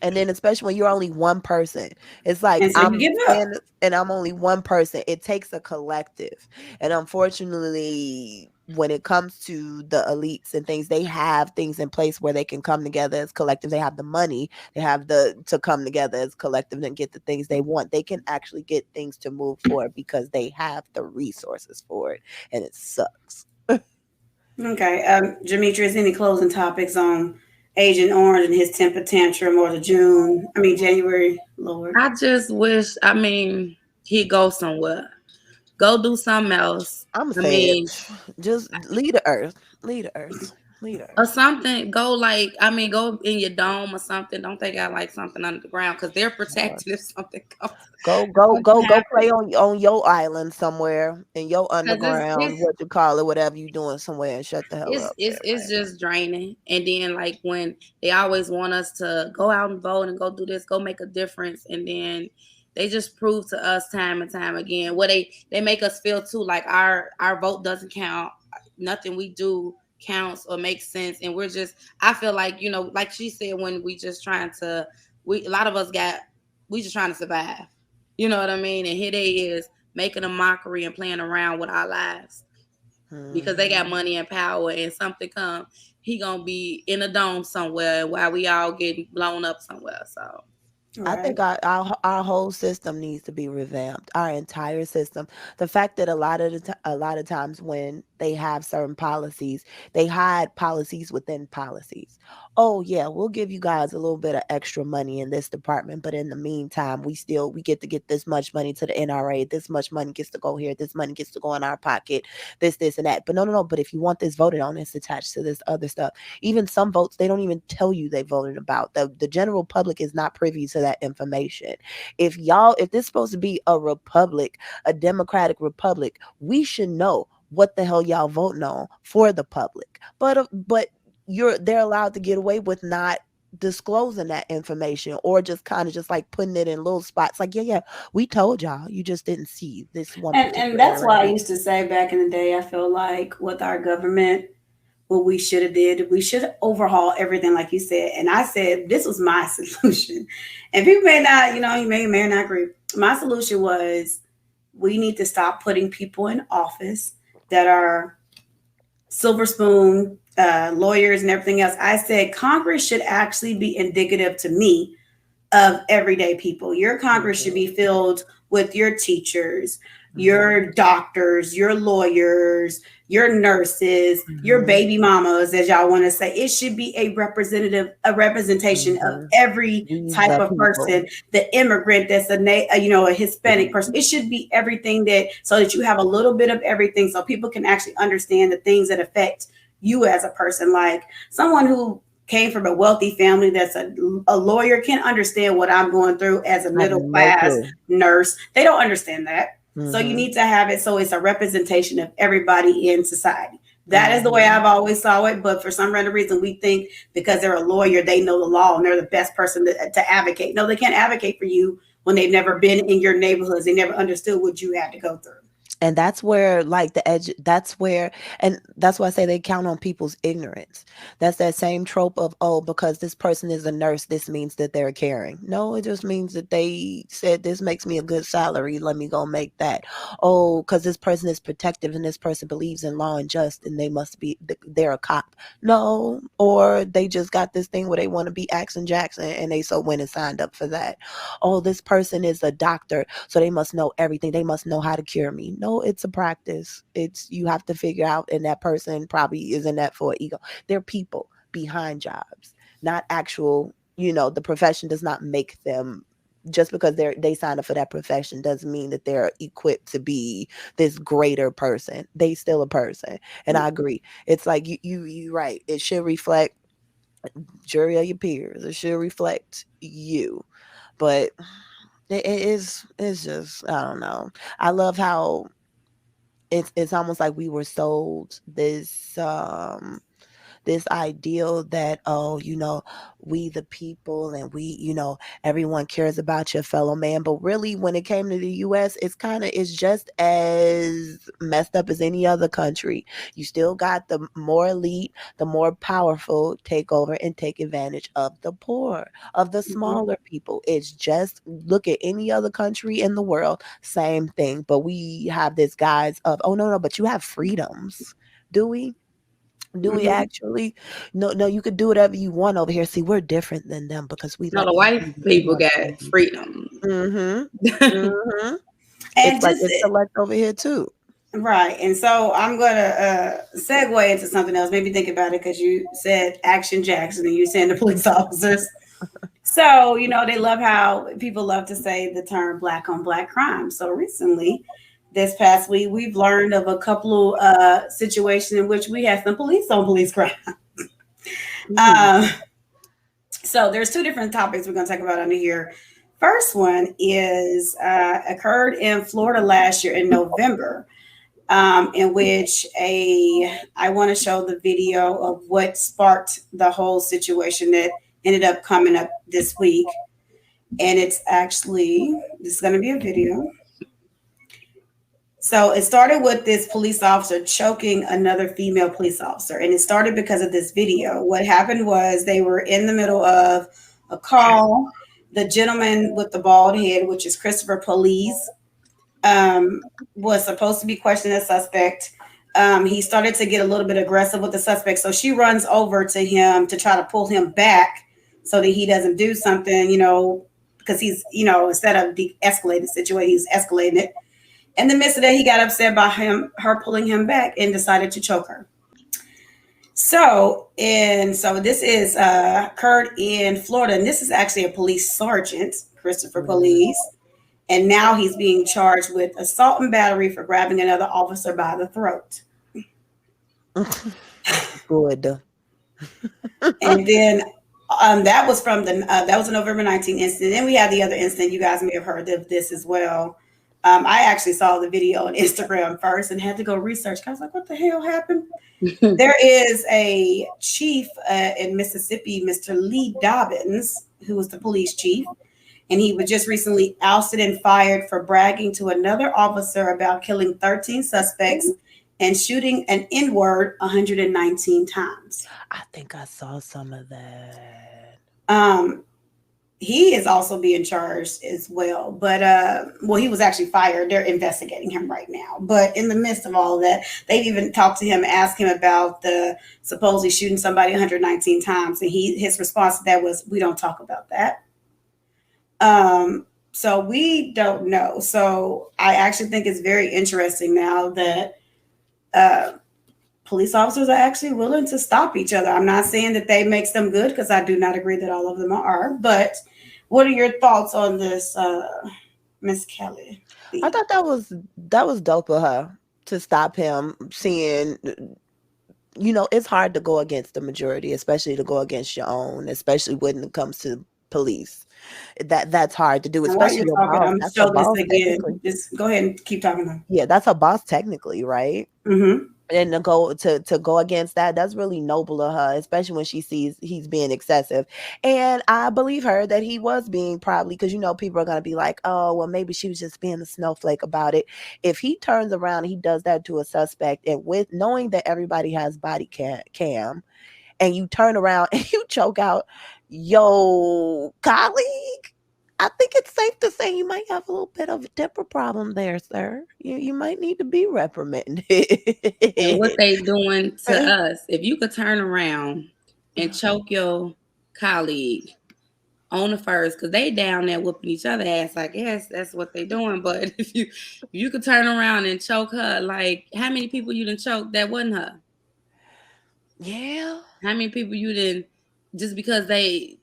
And then especially when you're only one person, it's like and so I'm you give up. and I'm only one person. It takes a collective. And unfortunately, when it comes to the elites and things, they have things in place where they can come together as collective. They have the money, they have to come together as collective and get the things they want. They can actually get things to move forward because they have the resources for it. And it sucks. Okay. Demetrius, any closing topics on Agent Orange and his temper tantrum or January, Lord? I just wish, he'd go somewhere. Go do something else. saying, just leave the earth. Leave the earth. Or something. Go go in your dome or something. Don't they got like something under the ground because they're protected if something comes. Go play on your island somewhere in your underground, what you call it, whatever you doing somewhere, and shut the hell up. It's just draining. And then like when they always want us to go out and vote and go do this, go make a difference, and then they just prove to us time and time again what they make us feel too like our vote doesn't count. nothing we do counts or makes sense. And we're just, I feel like, you know, like she said, when we just trying to, a lot of us we just trying to survive. You know what I mean? And here they is making a mockery and playing around with our lives because they got money and power, and something come, he gonna be in a dome somewhere while we all getting blown up somewhere. So I think our whole system needs to be revamped. Our entire system. The fact that a lot of times when they have certain policies, they hide policies within policies. Oh yeah, we'll give you guys a little bit of extra money in this department, but in the meantime, we get to get this much money to the NRA. This much money gets to go here. This money gets to go in our pocket. This and that. But no. But if you want this voted on, it's attached to this other stuff. Even some votes, they don't even tell you they voted about. The general public is not privy to that information. If this is supposed to be a republic, a democratic republic, we should know what the hell y'all voting on for the public. But they're allowed to get away with not disclosing that information, or just kind of just like putting it in little spots like, yeah, we told y'all, you just didn't see this one. And that's why I used to say back in the day, I feel like with our government, what we should have did, we should overhaul everything like you said. And I said this was my solution, and people may not, you may not agree. My solution was, we need to stop putting people in office that are silver spoon lawyers and everything else. I said Congress should actually be indicative to me of everyday people. Your Congress should be filled with your teachers, your doctors, your lawyers, your nurses, your baby mamas, as y'all want to say. It should be a representation of every type of person. The immigrant that's a Hispanic person. It should be everything, so that you have a little bit of everything, so people can actually understand the things that affect you as a person. Like someone who came from a wealthy family that's a lawyer can understand what I'm going through as a middle class nurse. They don't understand that. So you need to have it so it's a representation of everybody in society. That is the way I've always saw it. But for some random reason, we think because they're a lawyer, they know the law and they're the best person to advocate. No, they can't advocate for you when they've never been in your neighborhoods. They never understood what you had to go through. And that's where that's why I say they count on people's ignorance. That's that same trope of, oh, because this person is a nurse, this means that they're caring. No, it just means that they said, this makes me a good salary, let me go make that. Oh, because this person is protective and this person believes in law and justice, and they're a cop. No, or they just got this thing where they want to be Action Jackson and they so went and signed up for that. Oh, this person is a doctor, so they must know everything, they must know how to cure me. No, it's a practice. You have to figure out, and that person probably isn't that for ego. They're people behind jobs, not actual, the profession does not make them, just because they signed up for that profession doesn't mean that they're equipped to be this greater person. They still a person. And I agree. It's like you right. It should reflect jury of your peers. It should reflect you. But it's just, I don't know. I love how it's almost like we were sold this ideal that, oh, we the people, and we, everyone cares about your fellow man. But really, when it came to the US, it's just as messed up as any other country. You still got the more elite, the more powerful take over and take advantage of the poor, of the smaller people. It's just, look at any other country in the world, same thing. But we have this guise of, oh no, but you have freedoms. Do we? Do we actually? No, you could do whatever you want over here. See, we're different than them because we the white people got freedom. And it's like it's select over here too. Right. And so I'm going to segue into something else. Maybe think about it, because you said Action Jackson and you saying the police officers. So, they love how people love to say the term black on black crime. So recently, this past week, we've learned of a couple of situations in which we had some police on police crime. So there's two different topics we're going to talk about under here. First one is occurred in Florida last year in November, in which I want to show the video of what sparked the whole situation that ended up coming up this week. And it's actually, this is going to be a video. So it started with this police officer choking another female police officer, and it started because of this video. What happened was they were in the middle of a call. The gentleman with the bald head, which is Christopher Police, was supposed to be questioning the suspect. He started to get a little bit aggressive with the suspect, so she runs over to him to try to pull him back so that he doesn't do something, because he's, instead of de-escalating the situation, he's escalating it. In the midst of that, he got upset by her pulling him back and decided to choke her. So this is occurred in Florida, and this is actually a police sergeant, Christopher Police, and now he's being charged with assault and battery for grabbing another officer by the throat. Good. And then that was from that was a November 19th incident. Then we had the other incident. You guys may have heard of this as well. I actually saw the video on Instagram first and had to go research. I was like, what the hell happened? There is a chief in Mississippi, Mr. Lee Dobbins, who was the police chief, and he was just recently ousted and fired for bragging to another officer about killing 13 suspects and shooting an N-word 119 times. I think I saw some of that. He is also being charged as well, but he was actually fired. They're investigating him right now. But in the midst of all of that, they've even talked to him, asked him about the supposedly shooting somebody 119 times, and his response to that was, "We don't talk about that." So we don't know. So I actually think it's very interesting now that police officers are actually willing to stop each other. I'm not saying that they makes them good, because I do not agree that all of them are. But what are your thoughts on this, Miss Kelly? I thought that was dope of her to stop him. Seeing, it's hard to go against the majority, especially to go against your own, especially when it comes to police. That's hard to do, especially your boss. I'm That's show a boss, this again. Just go ahead and keep talking now. Yeah, that's a boss technically, right? Mm-hmm. And to go against that's really noble of her, especially when she sees he's being excessive. And I believe her that he was being, probably because people are going to be like, oh well, maybe she was just being a snowflake about it. If he turns around and he does that to a suspect, and with knowing that everybody has body cam, and you turn around and you choke out your colleague, I think it's safe to say you might have a little bit of a temper problem there, sir. You might need to be reprimanded. And what they doing to us, if you could turn around and choke your colleague on the first, because they down there whooping each other ass, like, yes, that's what they doing. But if you could turn around and choke her, like, how many people you done choked that wasn't her? Yeah. How many people you didn't, just because they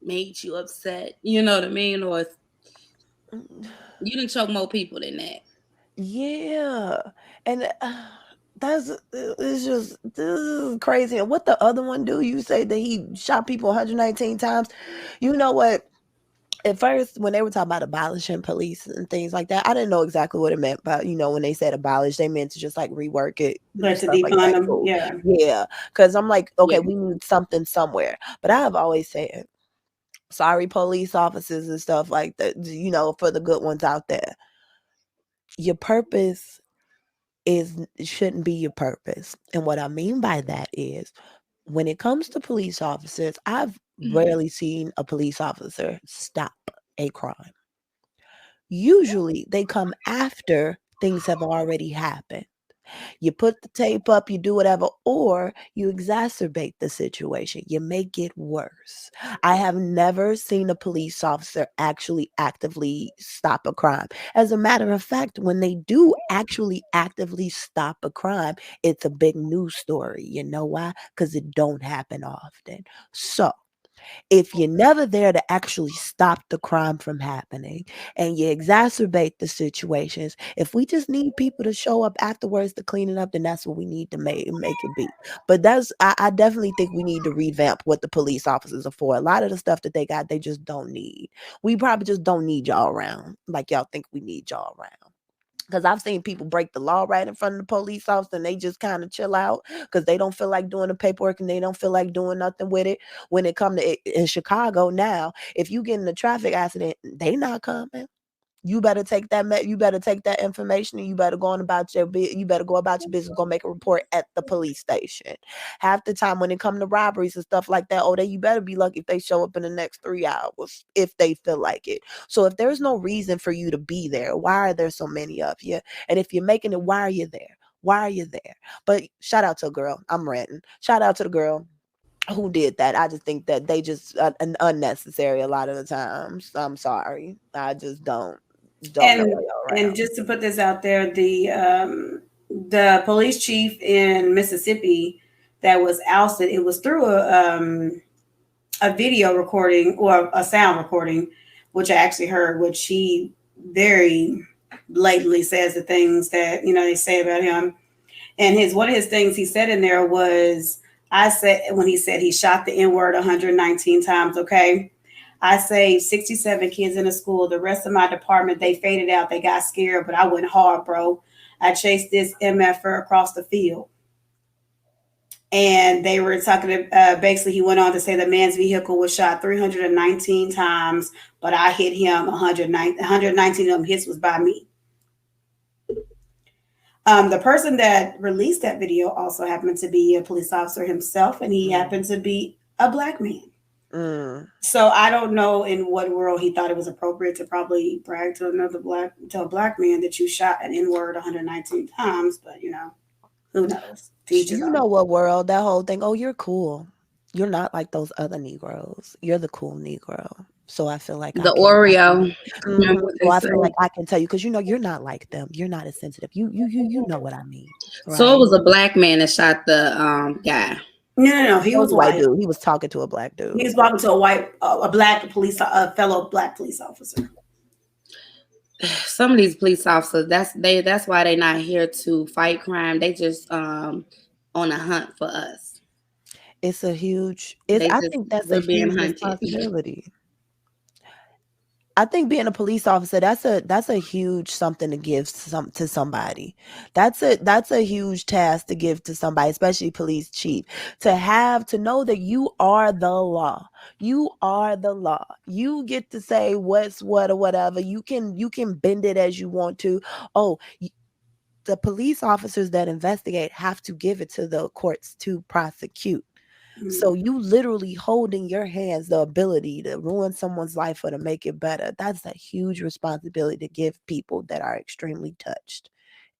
made you upset, you know what I mean? Or you didn't choke more people than that. Yeah. And this is crazy. And what the other one do? You say that he shot people 119 times. You know what? At first, when they were talking about abolishing police and things like that, I didn't know exactly what it meant. But when they said abolish, they meant to just like rework it, but to defund them, cool. Yeah. Because I'm like, okay, we need something somewhere. But I have always said, sorry, police officers and stuff like that. For the good ones out there, your purpose shouldn't be your purpose. And what I mean by that is, when it comes to police officers, I've rarely seen a police officer stop a crime. Usually they come after things have already happened. You put the tape up, you do whatever, or you exacerbate the situation. You make it worse. I have never seen a police officer actually actively stop a crime. As a matter of fact, when they do actually actively stop a crime, it's a big news story. You know why? Because it don't happen often. So if you're never there to actually stop the crime from happening, and you exacerbate the situations, if we just need people to show up afterwards to clean it up, then that's what we need to make it be. But I definitely think we need to revamp what the police officers are for. A lot of the stuff that they got, they just don't need. We probably just don't need y'all around like y'all think we need y'all around. Because I've seen people break the law right in front of the police officer, and they just kind of chill out because they don't feel like doing the paperwork and they don't feel like doing nothing with it. When it comes to in Chicago now, if you get in a traffic accident, they not coming. You better take that. You better take that information, and you better go on about your you better go about your business. Go make a report at the police station. Half the time when it comes to robberies and stuff like that, you better be lucky if they show up in the next 3 hours if they feel like it. So if there's no reason for you to be there, why are there so many of you? And if you're making it, why are you there? Why are you there? But shout out to a girl. I'm ranting. Shout out to the girl who did that. I just think that they just unnecessary a lot of the times. I'm sorry. I just don't know and just to put this out there, the police chief in Mississippi that was ousted, it was through a video recording or a sound recording, which I actually heard, which he very blatantly says the things that they say about him. And one of his things he said in there was, when he said he shot the N-word 119 times, okay, I saved 67 kids in the school. The rest of my department, they faded out. They got scared, but I went hard, bro. I chased this MFer across the field. And they were talking basically he went on to say the man's vehicle was shot 319 times, but I hit him 119 of them hits was by me. The person that released that video also happened to be a police officer himself, and he happened to be a black man. So I don't know in what world he thought it was appropriate to probably brag to a black man that you shot an N-word 119 times, but who knows? You know what world, that whole thing, you're cool. You're not like those other Negroes. You're the cool Negro. So I feel like the Oreo. So I feel like I can tell you, because you're not like them. You're not as sensitive. You know what I mean. Right? So it was a black man that shot the guy. No. He was a white dude. He was talking to a black dude. He was talking to a fellow black police officer. Some of these police officers, that's why they're not here to fight crime. They just on a hunt for us. It's a huge. I think that's a huge responsibility. I think being a police officer, that's a huge something to give to somebody. That's a huge task to give to somebody, especially police chief, to know that you are the law. You are the law. You get to say what's what or whatever. You can bend it as you want to. The police officers that investigate have to give it to the courts to prosecute. So you literally hold in your hands the ability to ruin someone's life or to make it better. That's a huge responsibility to give people that are extremely touched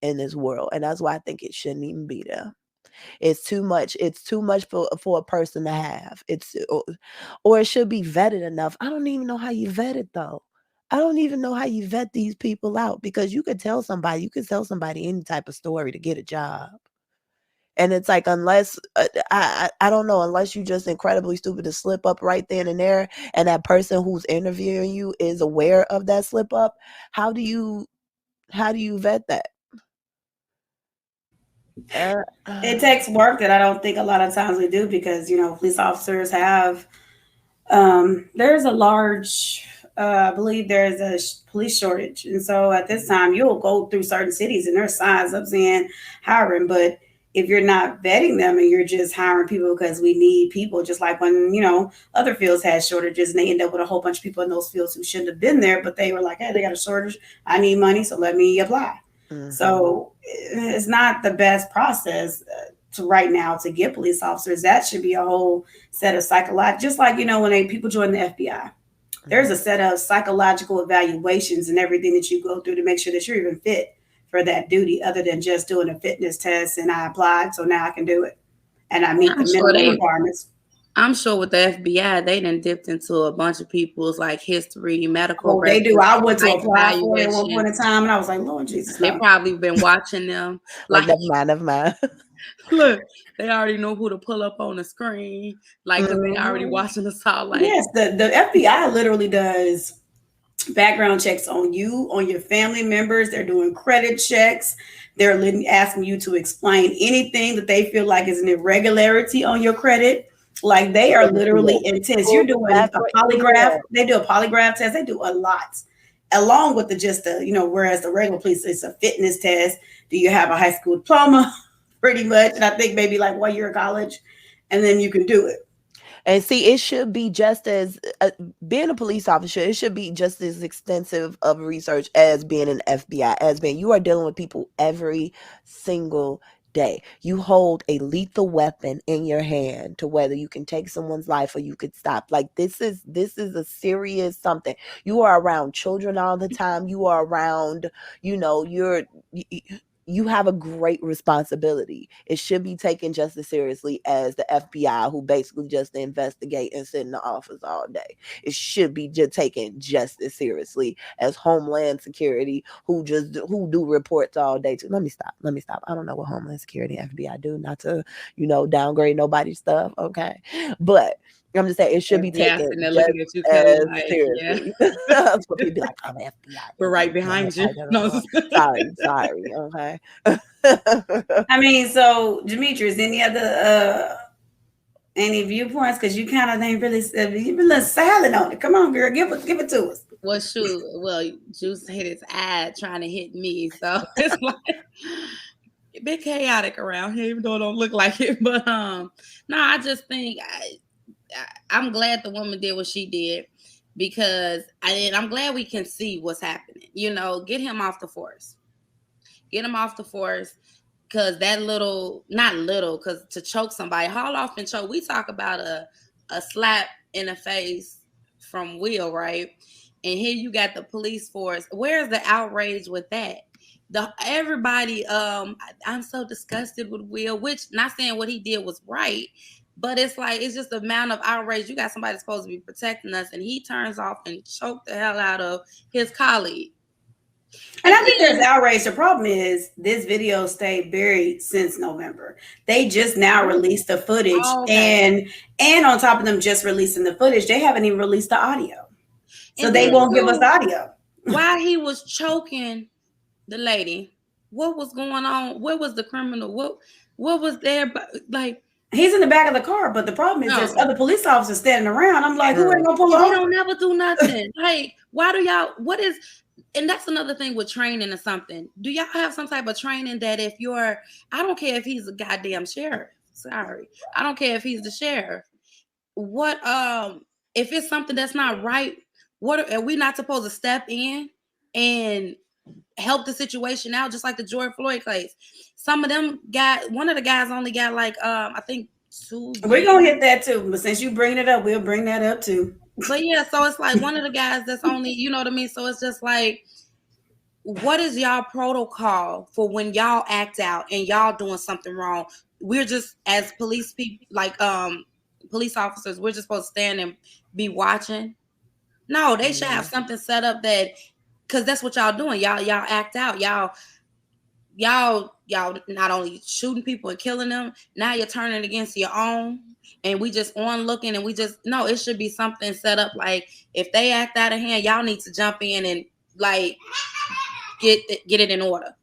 in this world. And that's why I think it shouldn't even be there. It's too much. It's too much for a person to have. Or it should be vetted enough. I don't even know how you vet it though. I don't even know how you vet these people out, because you could tell somebody any type of story to get a job. And it's like, unless I don't know, unless you just incredibly stupid to slip up right then and there, and that person who's interviewing you is aware of that slip up, how do you vet that? It takes work that I don't think a lot of times we do, because police officers have there's a large I believe there's a police shortage, and so at this time you'll go through certain cities and there's signs up saying hiring, but if you're not vetting them and you're just hiring people because we need people, just like when, other fields had shortages and they end up with a whole bunch of people in those fields who shouldn't have been there, but they were like, hey, they got a shortage. I need money, so let me apply. So it's not the best process right now to get police officers. That should be a whole set of psychological, just like, when people join the FBI, there's a set of psychological evaluations and everything that you go through to make sure that you're even fit for that duty, other than just doing a fitness test and I applied, so now I can do it and I meet the minimum requirements. I'm sure with the FBI, they done dipped into a bunch of people's like history, medical. They do. I went to apply for it at one point in time, and I was like, Lord Jesus. They probably been watching them. Like never mind. Look, they already know who to pull up on the screen. Like, because they already watching us all. Like, yes, the FBI literally does background checks on you, on your family members. They're doing credit checks. They're asking you to explain anything that they feel like is an irregularity on your credit. Like, they are literally intense. You're doing a polygraph. They do a polygraph test. They do a lot, along with whereas the regular police, it's a fitness test. Do you have a high school diploma? Pretty much. And I think maybe like 1 year of college, and then you can do it. And see, it should be just as being a police officer, it should be just as extensive of research as being an FBI, as being you are dealing with people every single day. You hold a lethal weapon in your hand to whether you can take someone's life or you could stop. Like this is a serious something. You are around children all the time. You are around, you have a great responsibility. It should be taken just as seriously as the FBI, who basically just investigate and sit in the office all day. It should be just taken just as seriously as Homeland Security, who do reports all day too. Let me stop. I don't know what Homeland Security and FBI do, not to, downgrade nobody's stuff. Okay. But I'm just saying it should be taken just as seriously. That's what people be like, I'm FBI. We're right behind you. No. Sorry. Okay. I mean, so Demetrius, any viewpoints? Because you kind of ain't really, you've been a little silent on it. Come on, girl, give it to us. Well, shoot. Well, Juice hit his ad trying to hit me, so it's like a bit chaotic around here, even though it don't look like it. But no, I just think I'm glad the woman did what she did, because I'm glad we can see what's happening. Get him off the force. Get him off the force, because that because to choke somebody, haul off and choke. We talk about a slap in the face from Will, right? And here you got the police force. Where's the outrage with that? Everybody, I'm so disgusted with Will, which, not saying what he did was right, but it's like, it's just the amount of outrage. You got somebody that's supposed to be protecting us, and he turns off and choked the hell out of his colleague. And I think there's outrage. The problem is this video stayed buried since November. They just now released the footage, and on top of them just releasing the footage, they haven't even released the audio. So they won't give us audio. While he was choking the lady, what was going on? Where was the criminal? What was there? Like, he's in the back of the car, but the problem is there's other police officers standing around. I'm like, who ain't gonna pull over? They don't never do nothing. Like, why do y'all? What is? And that's another thing with training or something. Do y'all have some type of training that if I don't care if he's a goddamn sheriff. Sorry, I don't care if he's the sheriff. What if it's something that's not right? What are we not supposed to step in and help the situation out, just like the George Floyd case? Some of them one of the guys only got like I think 2 years. We're gonna hit that too, but since you bring it up, we'll bring that up too. But yeah, so it's like one of the guys that's only, you know what I mean? So it's just like, what is y'all protocol for when y'all act out and y'all doing something wrong? We're just, as police people, like police officers, we're just supposed to stand and be watching. No, they should have something set up that, because that's what y'all doing. Y'all act out. Y'all not only shooting people and killing them, now you're turning against your own. And we just on looking, and it should be something set up. Like, if they act out of hand, y'all need to jump in and like get it in order.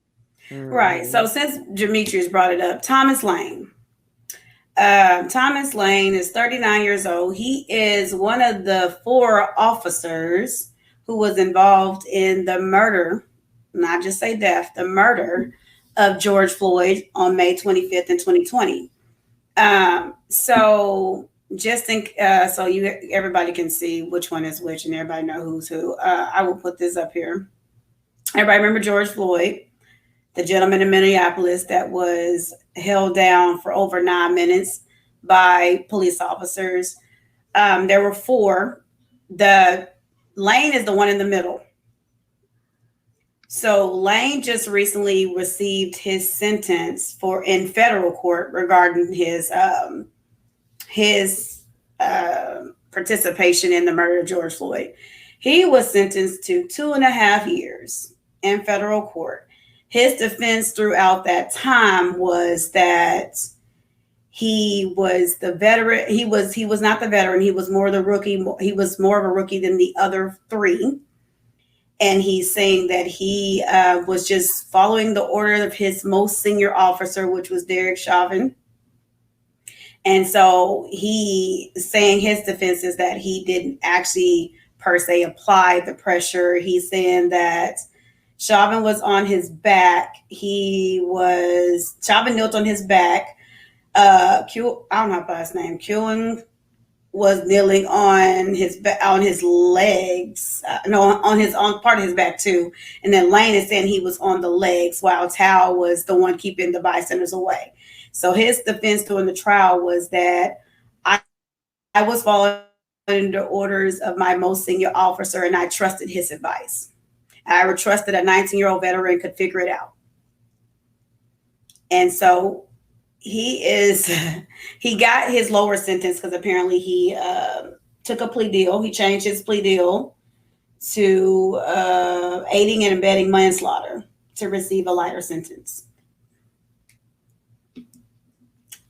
Right. So since Demetrius brought it up, Thomas Lane. Thomas Lane is 39 years old. He is one of the 4 officers who was involved in the murder, not just say death, the murder of George Floyd on May 25th in 2020. So just think, so everybody can see which one is which, and everybody know who's who. I will put this up here. Everybody remember George Floyd, the gentleman in Minneapolis that was held down for over 9 minutes by police officers. There were 4. The Lane is the one in the middle. So Lane just recently received his sentence in federal court regarding his participation in the murder of George Floyd. He was sentenced to 2.5 years in federal court. His defense throughout that time was that he was the veteran. He was not the veteran. He was more the rookie. He was more of a rookie than the other 3. And he's saying that he was just following the order of his most senior officer, which was Derek Chauvin. And so he saying his defense is that he didn't actually per se apply the pressure. He's saying that Chauvin was on his back. Chauvin knelt on his back. I don't know about his name. was kneeling on on his legs, no, on part of his back too, and then Lane is saying he was on the legs while Tao was the one keeping the bystanders away. So his defense during the trial was that I was following the orders of my most senior officer and I trusted his advice. I would trust that a 19-year-old veteran could figure it out. And so he is he got his lower sentence because apparently he took a plea deal. He changed his plea deal to aiding and abetting manslaughter to receive a lighter sentence.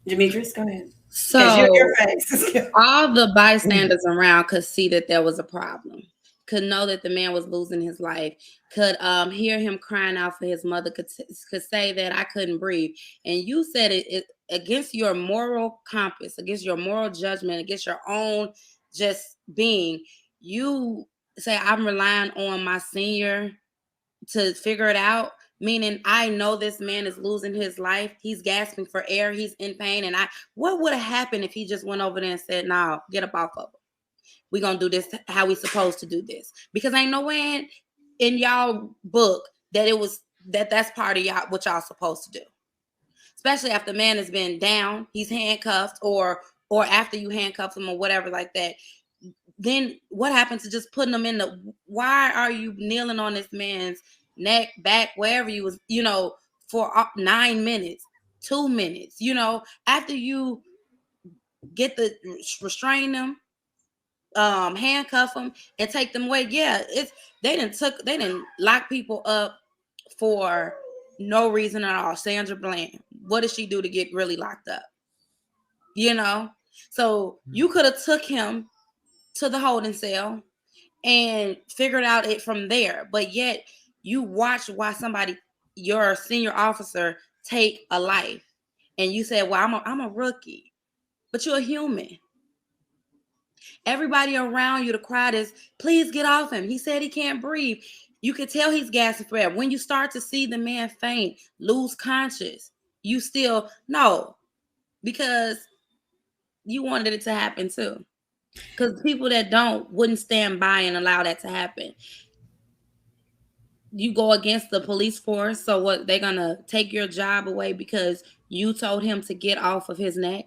Demetrius, go ahead. So your face. all the bystanders around could see that there was a problem, could know that the man was losing his life, could hear him crying out for his mother, could say that I couldn't breathe. And you said it against your moral compass, against your moral judgment, against your own just being. You say, I'm relying on my senior to figure it out, meaning I know this man is losing his life. He's gasping for air. He's in pain. And what would have happened if he just went over there and said, no, get up off of him. We're going to do this how we supposed to do this. Because ain't no way in y'all book that it was that's part of y'all what y'all supposed to do. Especially after the man has been down, he's handcuffed, or after you handcuff him or whatever like that. Then what happens to just putting them in why are you kneeling on this man's neck, back, wherever you was, for 9 minutes, 2 minutes, after you get the restrain them, handcuff them and take them away. Yeah, they didn't lock people up for no reason at all. Sandra Bland, what did she do to get really locked up? So you could have took him to the holding cell and figured out it from there. But yet you watch why your senior officer, take a life, and you said, "Well, I'm a rookie," but you're a human. Everybody around you, the crowd is, please get off him. He said he can't breathe. You could tell he's gasping for air. When you start to see the man faint, lose conscious, you still no, because you wanted it to happen too. Because people that wouldn't stand by and allow that to happen. You go against the police force, so what, they're gonna take your job away because you told him to get off of his neck?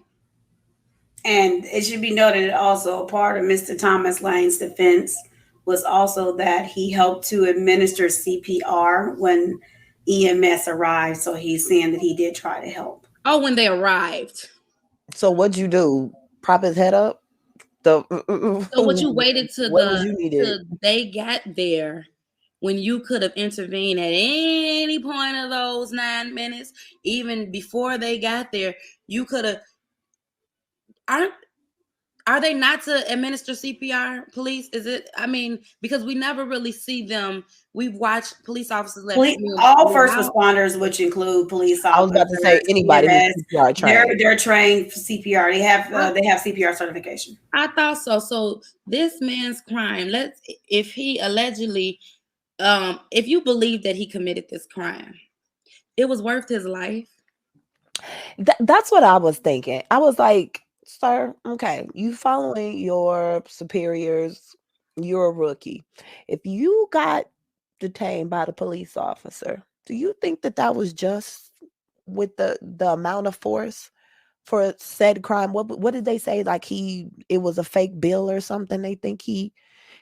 And it should be noted also part of Mr. Thomas Lane's defense was also that he helped to administer CPR when EMS arrived. So he's saying that he did try to help. Oh, when they arrived. So what'd you do? Prop his head up? So what, you waited till they got there when you could have intervened at any point of those 9 minutes, even before they got there? You could have. Are they not to administer CPR, police? Is it? I mean, because we never really see them. We've watched police officers all first responders, which include police officers. I was about to say anybody who's CPR trained. They're trained for CPR. They have CPR certification. I thought so. So this man's crime, if he allegedly, if you believe that he committed this crime, it was worth his life. That's what I was thinking. I was like, sir, okay, you following your superiors, you're a rookie. If you got detained by the police officer, do you think that was just with the amount of force for said crime? What did they say? Like it was a fake bill or something they think he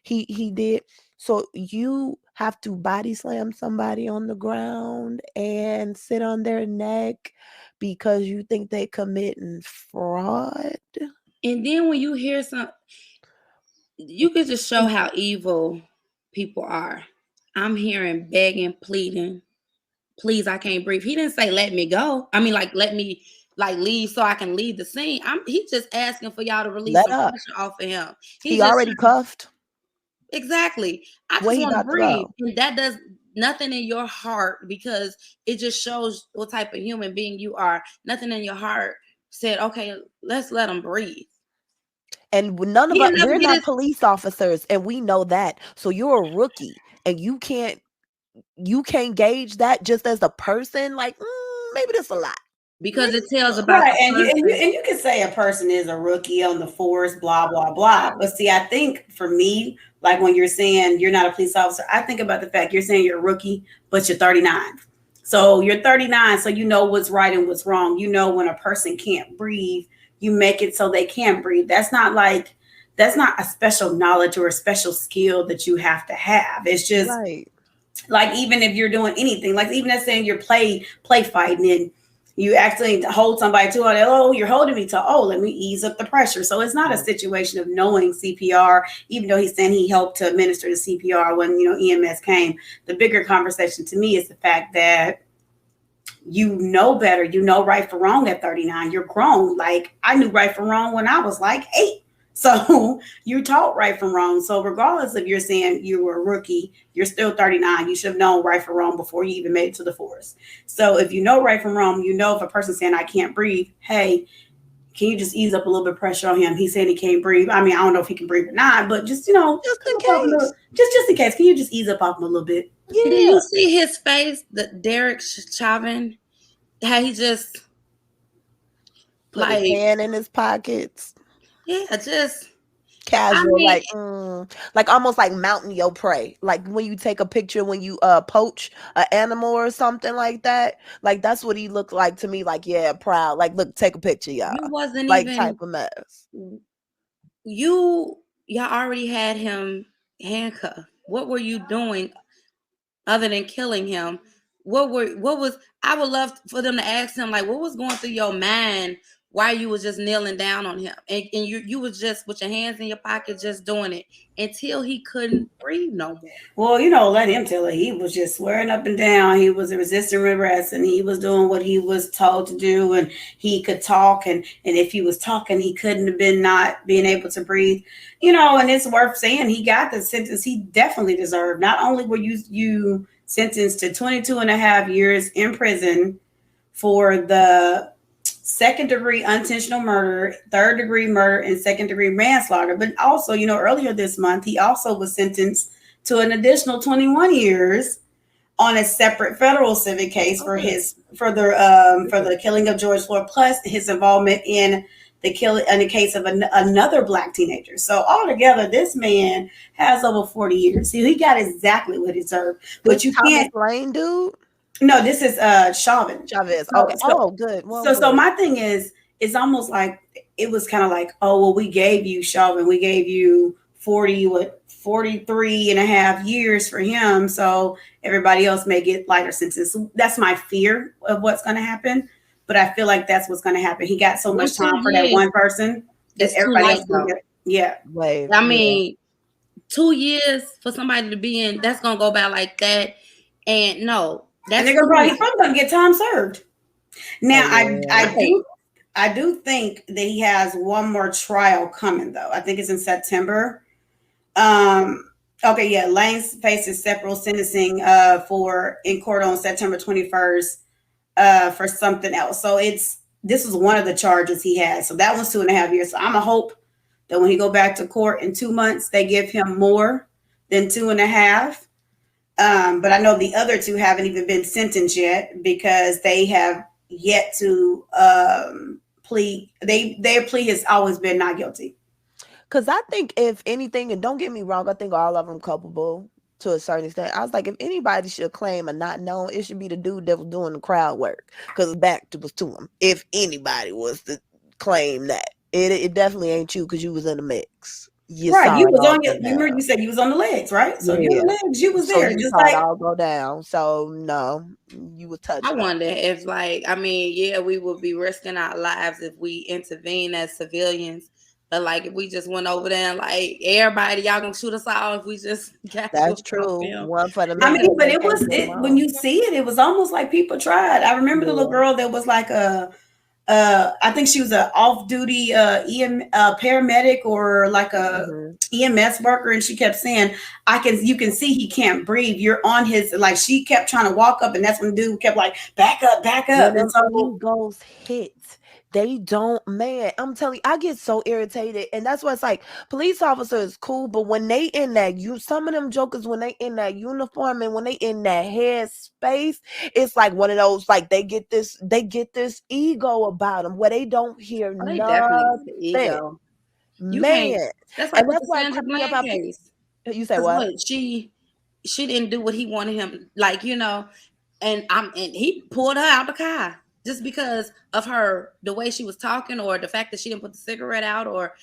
did? So you have to body slam somebody on the ground and sit on their neck because you think they committing fraud? And then when you hear you could just show how evil people are. I'm hearing begging, pleading, please, I can't breathe. He didn't say, let me go. I mean, like, let me leave so I can leave the scene. He's just asking for y'all to release some pressure off of him. He already cuffed. Exactly. I just want to breathe. And that does nothing in your heart, because it just shows what type of human being you are. Nothing in your heart said, okay, let's let him breathe. And none of us, we're not police officers, and we know that. So you're a rookie, and you can't gauge that just as a person. Like, maybe that's a lot. because it tells about Right, the and person. you can say a person is a rookie on the force, blah blah blah. But see, I think for me, like when you're saying you're not a police officer, I think about the fact you're saying you're a rookie, but you're 39. So you're 39, so you know what's right and what's wrong. You know when a person can't breathe, you make it so they can breathe. That's not a special knowledge or a special skill that you have to have. It's just Right. like even if you're doing anything, like even let's saying you're play fighting and you actually hold somebody to it, oh, you're holding me to, oh, let me ease up the pressure. So it's not a situation of knowing CPR, even though he's saying he helped to administer the CPR when EMS came. The bigger conversation to me is the fact that you know better, you know right from wrong at 39. You're grown. Like I knew right from wrong when I was like 8. So you taught right from wrong. So regardless if you're saying you were a rookie, you're still 39. You should have known right from wrong before you even made it to the force. So if you know right from wrong, you know if a person's saying I can't breathe, hey, can you just ease up a little bit of pressure on him? He's saying he can't breathe. I mean, I don't know if he can breathe or not, but just Just in case. just in case, can you just ease up off him a little bit? Did Yeah. you see his face, the Derek Chauvin? How he just Put his hand in his pockets. yeah, just Casual, mean, like almost like mounting your prey. Like when you take a picture when you poach an animal or something like that. Like that's what he looked like to me. Like, yeah, proud. Like, look, take a picture, y'all. you wasn't Like even type of mess. y'all already had him handcuffed. What were you doing other than killing him? What was I would love for them to ask him, like, what was going through your mind while you was just kneeling down on him, and you was just with your hands in your pocket just doing it until he couldn't breathe no more. Well, let him tell it. He was just swearing up and down. He was resisting arrest, and he was doing what he was told to do, and he could talk. And if he was talking, he couldn't have been not being able to breathe. And it's worth saying he got the sentence he definitely deserved. Not only were you sentenced to 22 and a half years in prison for the second degree unintentional murder, third degree murder, and second degree manslaughter. But also, earlier this month, he also was sentenced to an additional 21 years on a separate federal civic case for the killing of George Floyd, plus his involvement in the case of another Black teenager. So altogether, this man has over 40 years. See, he got exactly what he deserved. But you Thomas can't. Lane dude. No, this is Chauvin. Chavez. So, Okay. so, Good. Well, so my thing is, it's almost like it was kind of like, oh, well, we gave you Chauvin, we gave you 43 and a half years for him, so everybody else may get lighter sentences. That's my fear of what's going to happen, but I feel like that's what's going to happen. He got so much time for that one person that everybody else will get. Yeah. I mean, 2 years for somebody to be in, that's gonna go by like that. And no, that's and he's probably gonna get time served. Now, I do think that he has one more trial coming, though. I think it's in September. Okay, yeah. Lane faces separate sentencing in court on September 21st for something else. So this was one of the charges he had. So that was 2.5 years. So I'm gonna hope that when he go back to court in 2 months, they give him more than 2.5. But I know the other two haven't even been sentenced yet because they have yet to plea. Their plea has always been not guilty. Because I think if anything, and don't get me wrong, I think all of them culpable to a certain extent. I was like, if anybody should claim a not known, it should be the dude that was doing the crowd work because the back was to him. If anybody was to claim that, it definitely ain't you because you was in the mix. You was on you remember you said you was on the legs, right? So you the legs, you was there. You just saw like it all go down. So no, you was touched. I wonder if we would be risking our lives if we intervene as civilians. But like if we just went over there and like everybody, y'all gonna shoot us all if we just got that's true. One for the but it was when you see it, it was almost like people tried. I remember the little girl that was like I think she was an off-duty paramedic or like a EMS worker, and she kept saying, you can see he can't breathe. You're on his, like she kept trying to walk up, and that's when the dude kept like, back up. And so those hits, They don't, man, I'm telling you, I get so irritated. And that's why it's like, police officer is cool, but when they in that, some of them jokers, when they in that uniform and when they in that head space, it's like one of those, like they get this ego about them where they don't hear They definitely got the nothing. ego. You can't. Man. That's like And with that's the why it Sandra cracked me up Bland how case. you say Because what? what she didn't do what he wanted him, like, you know, and he pulled her out the car just because of the way she was talking, or the fact that she didn't put the cigarette out, or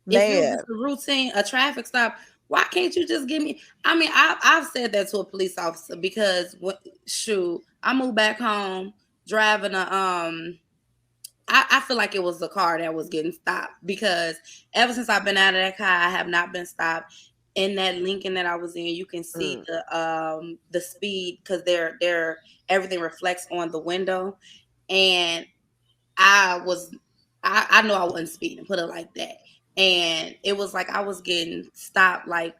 if it was Man. just a routine, a traffic stop. Why can't you just give me? I mean, I've said that to a police officer because I moved back home driving I feel like it was the car that was getting stopped, because ever since I've been out of that car, I have not been stopped. In that Lincoln that I was in, you can see the speed, because they're everything reflects on the window, and I know I wasn't speeding, put it like that, and it was like I was getting stopped like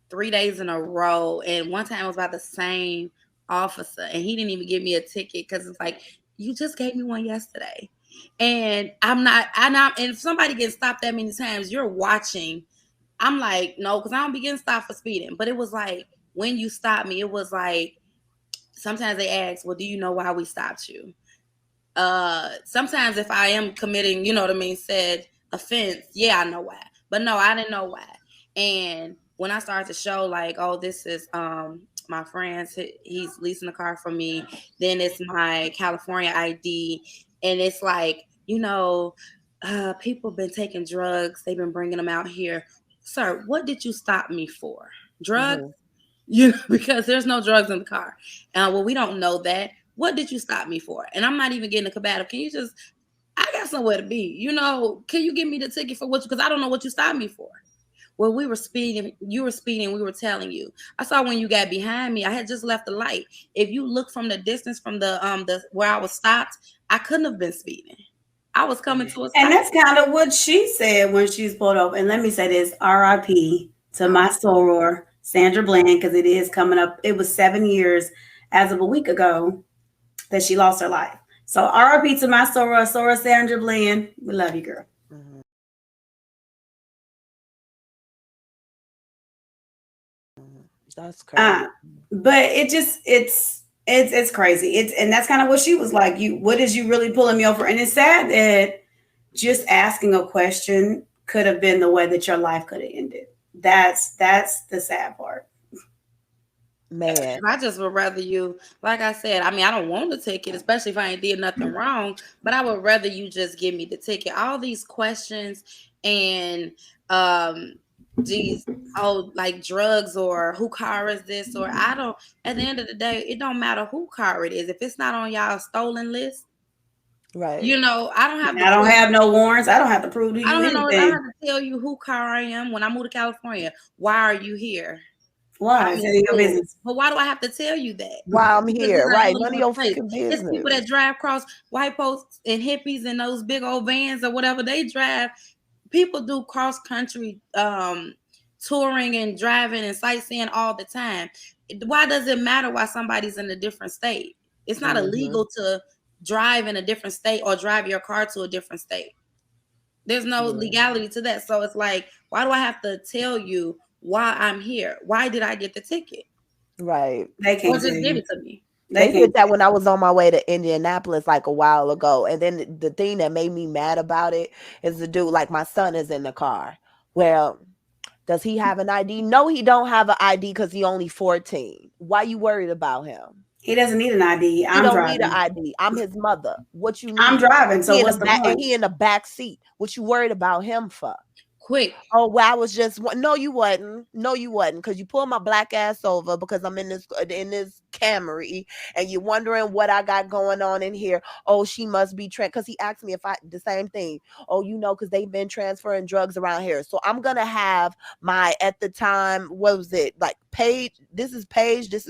3 days in a row, and one time it was by the same officer, and he didn't even give me a ticket because it's like, you just gave me one yesterday. And and if somebody gets stopped that many times, you're watching. I'm like, no, because I don't be getting stopped for speeding. But it was like, when you stop me, it was like, sometimes they ask, well, do you know why we stopped you? Sometimes if I am committing, you know what I mean, said offense, yeah, I know why. But no, I didn't know why. And when I started to show like, oh, this is my friend's, he's leasing a car from me, then it's my California ID, and it's like, you know, people have been taking drugs, they've been bringing them out here. Sir, what did you stop me for? Drugs? Mm-hmm. You know, because there's no drugs in the car. Well, we don't know that. What did you stop me for? And I'm not even getting a combative. Can you just, I got somewhere to be. You know, can you give me the ticket for what you, because I don't know what you stopped me for. Well, we were speeding, you were speeding, we were telling you. I saw when you got behind me, I had just left the light. If you look from the distance from the where I was stopped, I couldn't have been speeding. I was coming to a stop. And that's kind of what she said when she's pulled over. And let me say this, RIP to my soror, Sandra Bland, because it is coming up. It was 7 years as of a week ago that she lost her life. So RIP to my soror Sandra Bland. We love you, girl. Mm-hmm. That's crazy. But it's crazy. And that's kind of what she was like. What is you really pulling me over? And it's sad that just asking a question could have been the way that your life could have ended. That's the sad part. Man. I just would rather you, like I said, I mean, I don't want the ticket, especially if I ain't did nothing wrong, but I would rather you just give me the ticket. All these questions and these, oh, like drugs, or who car is this, or I don't, at the end of the day, it don't matter who car it is. If it's not on y'all stolen list, Right. you know, I don't have no warrants. I don't have to prove to you anything. I don't have to tell you who car I am. When I moved to California, why are you here? Why? Is it your business? But why do I have to tell you that? While I'm here, right? None of your fucking business. It's people that drive across white folks and hippies and those big old vans or whatever they drive. People do cross country touring and driving and sightseeing all the time. Why does it matter why somebody's in a different state? It's not illegal to drive in a different state or drive your car to a different state. There's no legality to that. So it's like, why do I have to tell you why I'm here? Why did I get the ticket? Right. They can't just give it to me. They did that when I was on my way to Indianapolis like a while ago. And then the thing that made me mad about it is the dude, like my son is in the car. Well, does he have an ID? No, he don't have an ID because he only 14. Why you worried about him? He doesn't need an ID. He don't need an ID. I'm his mother. What you need? I'm driving. So what's the point? And he in the back seat. What you worried about him for? Quick. Oh, well, I was just, no, you wasn't. No, you wasn't. Because you pulled my black ass over because I'm in this Camry and you're wondering what I got going on in here. Oh, she must be because he asked me if the same thing. Oh, you know, because they've been transferring drugs around here. So I'm going to have at the time, what was it? Like Paige, this is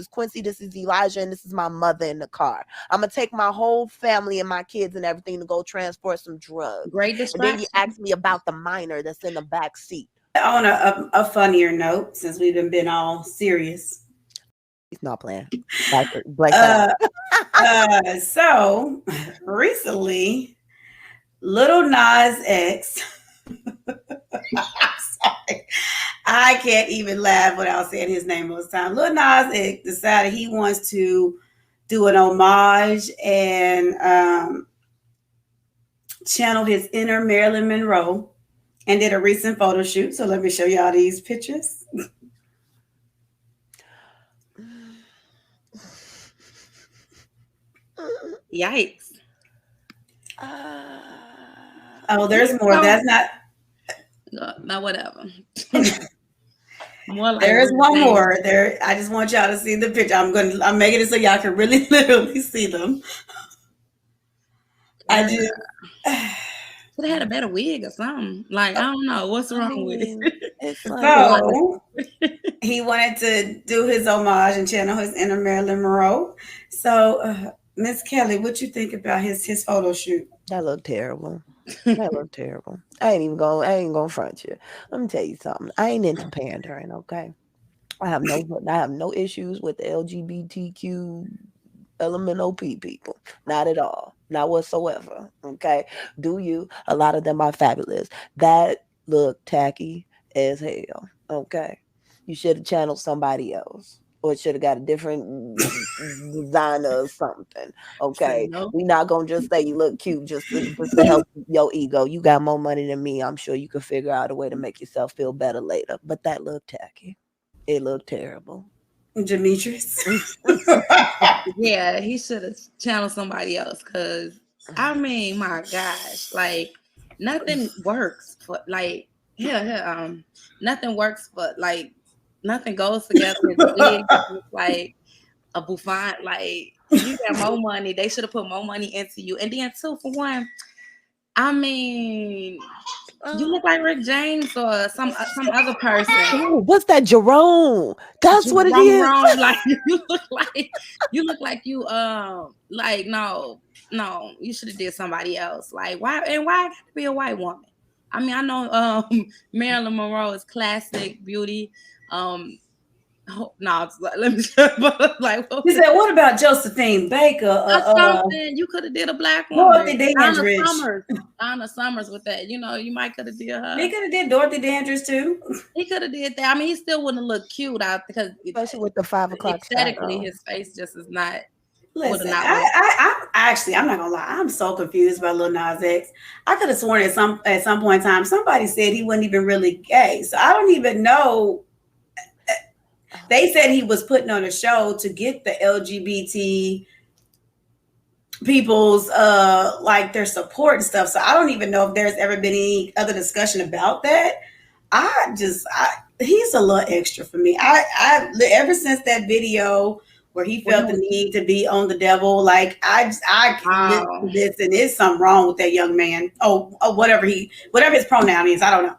Quincy, this is Elijah, and this is my mother in the car. I'm going to take my whole family and my kids and everything to go transport some drugs. Great distraction. And then you asked me about the minor that's in the back seat. On a funnier note, since we've been all serious, He's not playing. Black So recently, Lil Nas X. I'm sorry. I can't even laugh without saying his name most time. Lil Nas X decided he wants to do an homage and channel his inner Marilyn Monroe and did a recent photo shoot. So let me show y'all these pictures. Yikes. Oh, there's more. That's not. No, whatever. More like There is one more. There. I just want y'all to see the picture. I'm making it so y'all can really literally see them. I just could have had a better wig or something. Like, I don't know. What's wrong with it? It's like, so he wanted to do his homage and channel his inner Marilyn Monroe. So, Miss Kelly, what you think about his photo shoot? that looked terrible. That looked terrible. I ain't gonna front you. Let me tell you something. I ain't into pandering, okay? I have no issues with the LGBTQ LMNOP people. Not at all. Not whatsoever. Okay. Do you? A lot of them are fabulous. That looked tacky as hell. Okay. You should have channeled somebody else. Or it should have got a different designer or something. Okay. No. We're not gonna just say you look cute just to help your ego. You got more money than me. I'm sure you could figure out a way to make yourself feel better later. But that looked tacky. It looked terrible. Demetrius. Yeah, he should have channeled somebody else. Cause I mean, my gosh, like nothing works for like nothing works for like nothing goes together. His wig looks like a bouffant. Like you got more money, they should have put more money into you. And then too, for one, I mean, you look like Rick James or some other person. Oh, what's that, Jerome? That's what it is. Wrong. Like you look like you like no, you should have did somebody else. Like why I got to be a white woman? I mean, I know Marilyn Monroe is classic beauty. No, let me like He said, "What about Josephine Baker? Something you could have did a black woman. Dorothy Dandridge. Donna Summers with that. You know, you might could have did her. He could have did Dorothy Dandridge too. He could have did that. I mean, he still wouldn't have looked cute out because especially with the 5 o'clock aesthetically, his face just is not. Listen, I'm not gonna lie. I'm so confused about Lil Nas X. I could have sworn at some point in time somebody said he wasn't even really gay. So I don't even know. They said he was putting on a show to get the LGBT people's like their support and stuff. So I don't even know if there's ever been any other discussion about that. He's a little extra for me. I ever since that video where he felt the need to be on the devil, like listen, there's something wrong with that young man. Whatever his pronoun is, I don't know.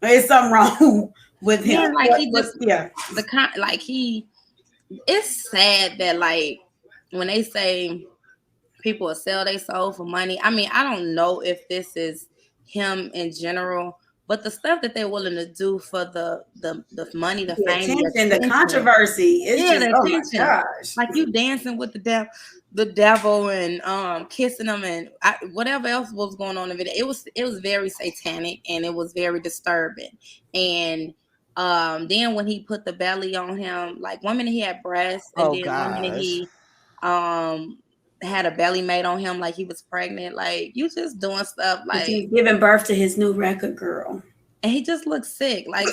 There's something wrong with him. Yeah, like it's sad that like when they say people will sell their soul for money. I mean, I don't know if this is him in general, but the stuff that they're willing to do for the money, the fame, the controversy. Oh my gosh. Like you dancing with the devil and kissing them and whatever else was going on in the video. It was very satanic and it was very disturbing. And then when he put the belly on him, like one minute he had breasts and then one minute he had a belly made on him like he was pregnant. Like you just doing stuff like he's giving birth to his new record girl. And he just looks sick. Like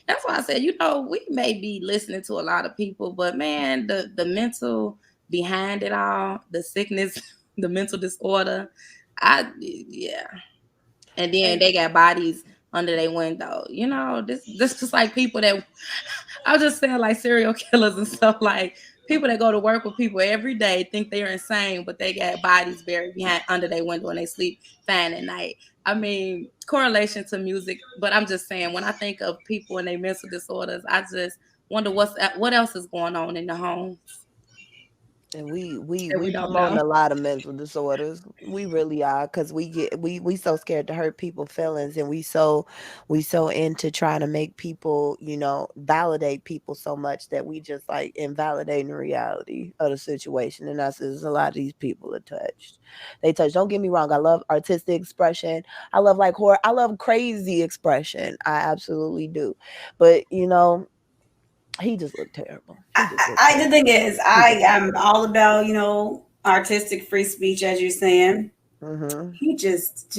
that's why I said, we may be listening to a lot of people, but man, the mental behind it all, the sickness, the mental disorder, And then they got bodies under their window. This just like people that I was just saying like serial killers and stuff, like people that go to work with people every day think they're insane, but they got bodies buried under their window and they sleep fine at night. I mean, correlation to music, but I'm just saying when I think of people and their mental disorders, I just wonder what else is going on in the homes. And we don't promoting know. a lot of mental disorders. We really are, because we so scared to hurt people's feelings, and we so into trying to make people, validate people so much that we just like invalidating the reality of the situation. And that's a lot of these people are touched. They touched. Don't get me wrong. I love artistic expression. I love like horror. I love crazy expression. I absolutely do. But he just looked terrible. The thing is, I am all about, artistic free speech, as you're saying. Mm-hmm. He's just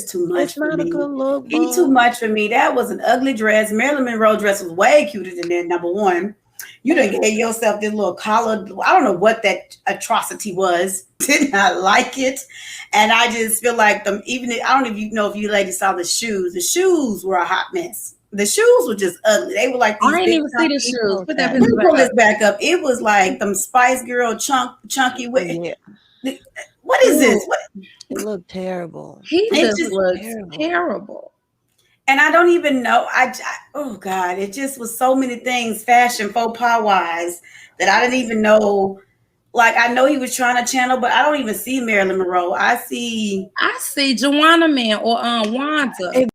too much It's for not a me. good look, He's too much for me. That was an ugly dress. Marilyn Monroe dress was way cuter than that. Number one, you done gave yourself this little collar. I don't know what that atrocity was. Did not like it, and I just feel like them. Even I don't know if you ladies saw the shoes. The shoes were a hot mess. The shoes were just ugly. They were like these. I didn't even see the shoes. Put that Let me pull this back up. It was like them Spice Girl chunky with. Yeah. What is this? What? It looked terrible. He just looks terrible. And I don't even know. Oh God, it just was so many things, fashion faux pas wise, that I didn't even know. Like, I know he was trying to channel, but I don't even see Marilyn Monroe. I see Joanna Man or Wanda.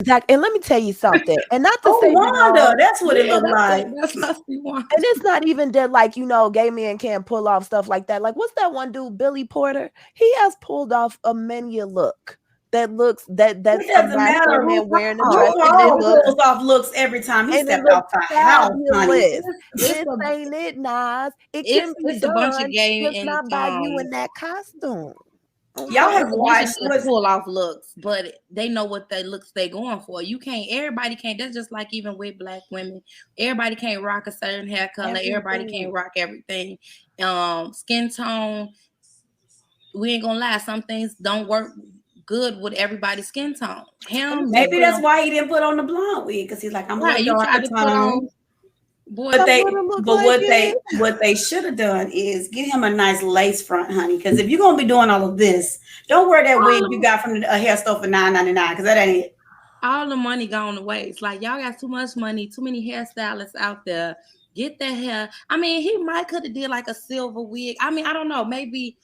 Exactly. And let me tell you something. And not to say Wanda, that's what it looked like. That's must be Wanda. And it's not even that, like, gay men can't pull off stuff like that. Like, what's that one dude, Billy Porter? He has pulled off many a look that looks that that's it doesn't matter. Man wearing a dress. Pulls off looks every time he stepped outside the house, honey. This ain't it, Nas. It can be done, a bunch of gay just not by you in that costume. Y'all have watched pull off looks, but they know what they looks they going for. Everybody can't. That's just like even with black women. Everybody can't rock a certain hair color. Everybody can't rock everything. Skin tone. We ain't gonna lie. Some things don't work good with everybody's skin tone. Maybe that's why he didn't put on the blonde wig, because he's like, I'm right. You tried to put on. Boy, what they should have done is get him a nice lace front, honey. Because if you're gonna be doing all of this, don't wear that wig you got from a hair store for $9.99, because that ain't it. All the money gone to waste. Like, y'all got too much money, too many hairstylists out there. Get that hair. I mean, he might could have did like a silver wig. I mean, I don't know. Maybe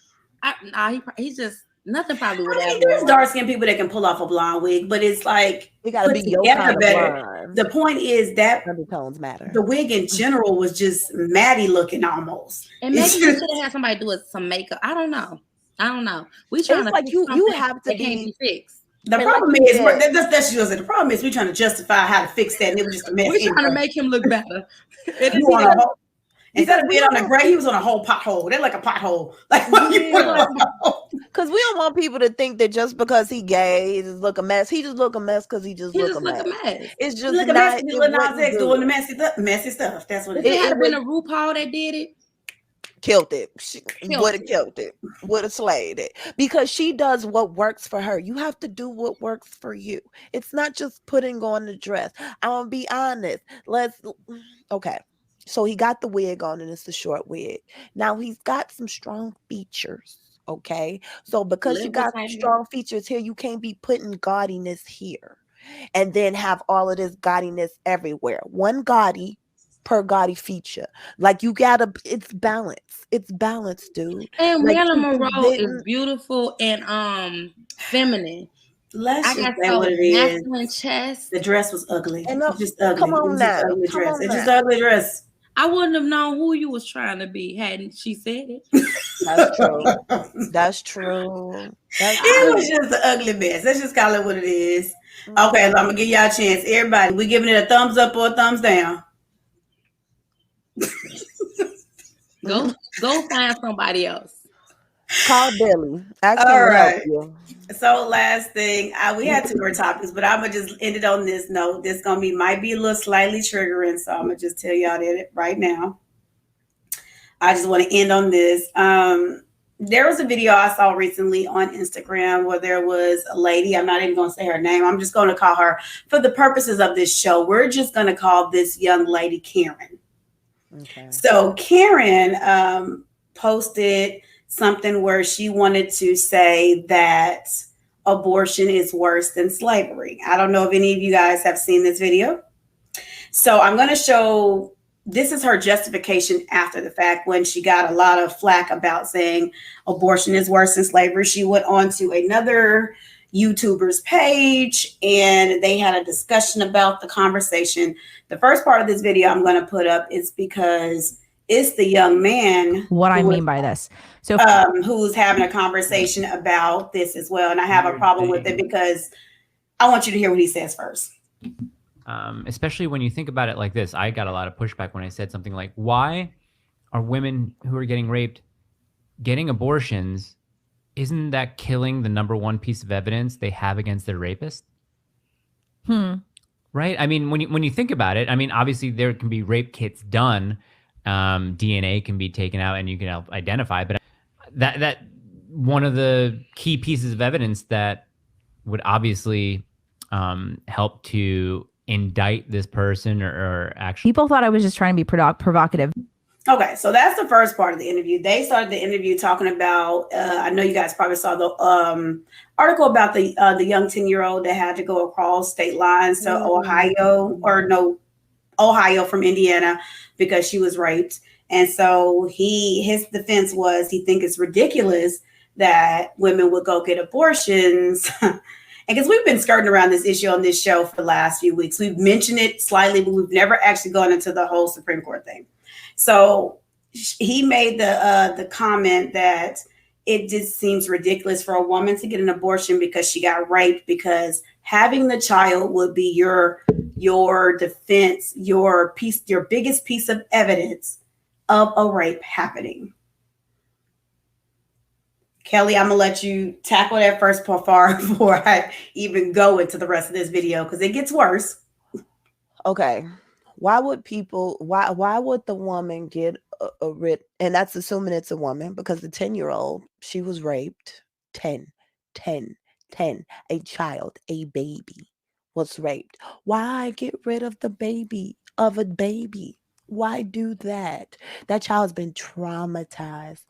he's just nothing probably would happen. There's dark skinned people that can pull off a blonde wig, but it's like it gotta be your kind of better. The point is that undertones matter. The wig in general was just Maddie looking almost. And maybe you should have had somebody do some makeup. I don't know. We trying to like you have to be fixed. The problem is that's just the problem is we're trying to justify how to fix that, and it was just a mess. We're trying to make him look better. Instead of being on the gray, he was on a whole pothole. They're like a pothole. Like, because we don't want people to think that just because he gay, he just look a mess. He just look a mess because he just look a mess. It's just look a mess. Lil Nas X doing the messy stuff. That's what it is. It had been a RuPaul that did it. Killed it. Would have killed it. Would have slayed it. Because she does what works for her. You have to do what works for you. It's not just putting on the dress. I'm gonna be honest. Okay. So he got the wig on, and it's the short wig. Now he's got some strong features. Okay. So because you got some strong features here, you can't be putting gaudiness here and then have all of this gaudiness everywhere. One gaudy per gaudy feature. Like you gotta, it's balance. It's balance, dude. And Marilyn Monroe is beautiful and feminine. I got so masculine chest. The dress was ugly. And just ugly. Come on now. It's just an ugly dress. I wouldn't have known who you was trying to be hadn't she said it. That's true. That's true. It was just an ugly mess. Let's just call it what it is. Okay, so I'm gonna give y'all a chance. Everybody, we giving it a thumbs up or a thumbs down. Go find somebody else. Call Billy. All right. So last thing, we had 2 more topics, but I'm gonna just end it on this note. This might be a little slightly triggering, so I'm gonna just tell y'all that right now. I just want to end on this. There was a video I saw recently on Instagram where there was a lady. I'm not even gonna say her name. I'm just gonna call her, for the purposes of this show, we're just gonna call this young lady Karen. Okay. So Karen posted something where she wanted to say that abortion is worse than slavery. I don't know if any of you guys have seen this video. So I'm going to show this is her justification after the fact when she got a lot of flack about saying abortion is worse than slavery. She went on to another YouTuber's page and they had a discussion about the conversation. The first part of this video I'm going to put up is because it's the young man. What I mean by this. So who's having a conversation about this as well. And I have a problem with it because I want you to hear what he says first. Especially when you think about it like this, I got a lot of pushback when I said something like, why are women who are getting raped getting abortions? Isn't that killing the number one piece of evidence they have against their rapist? Right? I mean, when you think about it, I mean, obviously there can be rape kits done. DNA can be taken out and you can help identify, but that one of the key pieces of evidence that would obviously help to indict this person or actually. People thought I was just trying to be provocative. Okay, so that's the first part of the interview. They started the interview talking about, I know you guys probably saw the article about the young 10-year-old that had to go across state lines to Ohio from Indiana because she was raped. And so his defense was he thinks it's ridiculous that women would go get abortions. And because we've been skirting around this issue on this show for the last few weeks, we've mentioned it slightly, but we've never actually gone into the whole Supreme Court thing. So he made the comment that it just seems ridiculous for a woman to get an abortion because she got raped, because having the child would be your defense, your biggest piece of evidence of a rape happening. Kelly, I'm gonna let you tackle that first part before I even go into the rest of this video because it gets worse. Okay. Why would the woman get a writ? And that's assuming it's a woman, because the 10-year-old, she was raped. 10, a child, a baby was raped. Why get rid of the baby of a baby? Why do that? That child's been traumatized.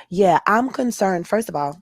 Yeah, I'm concerned. First of all,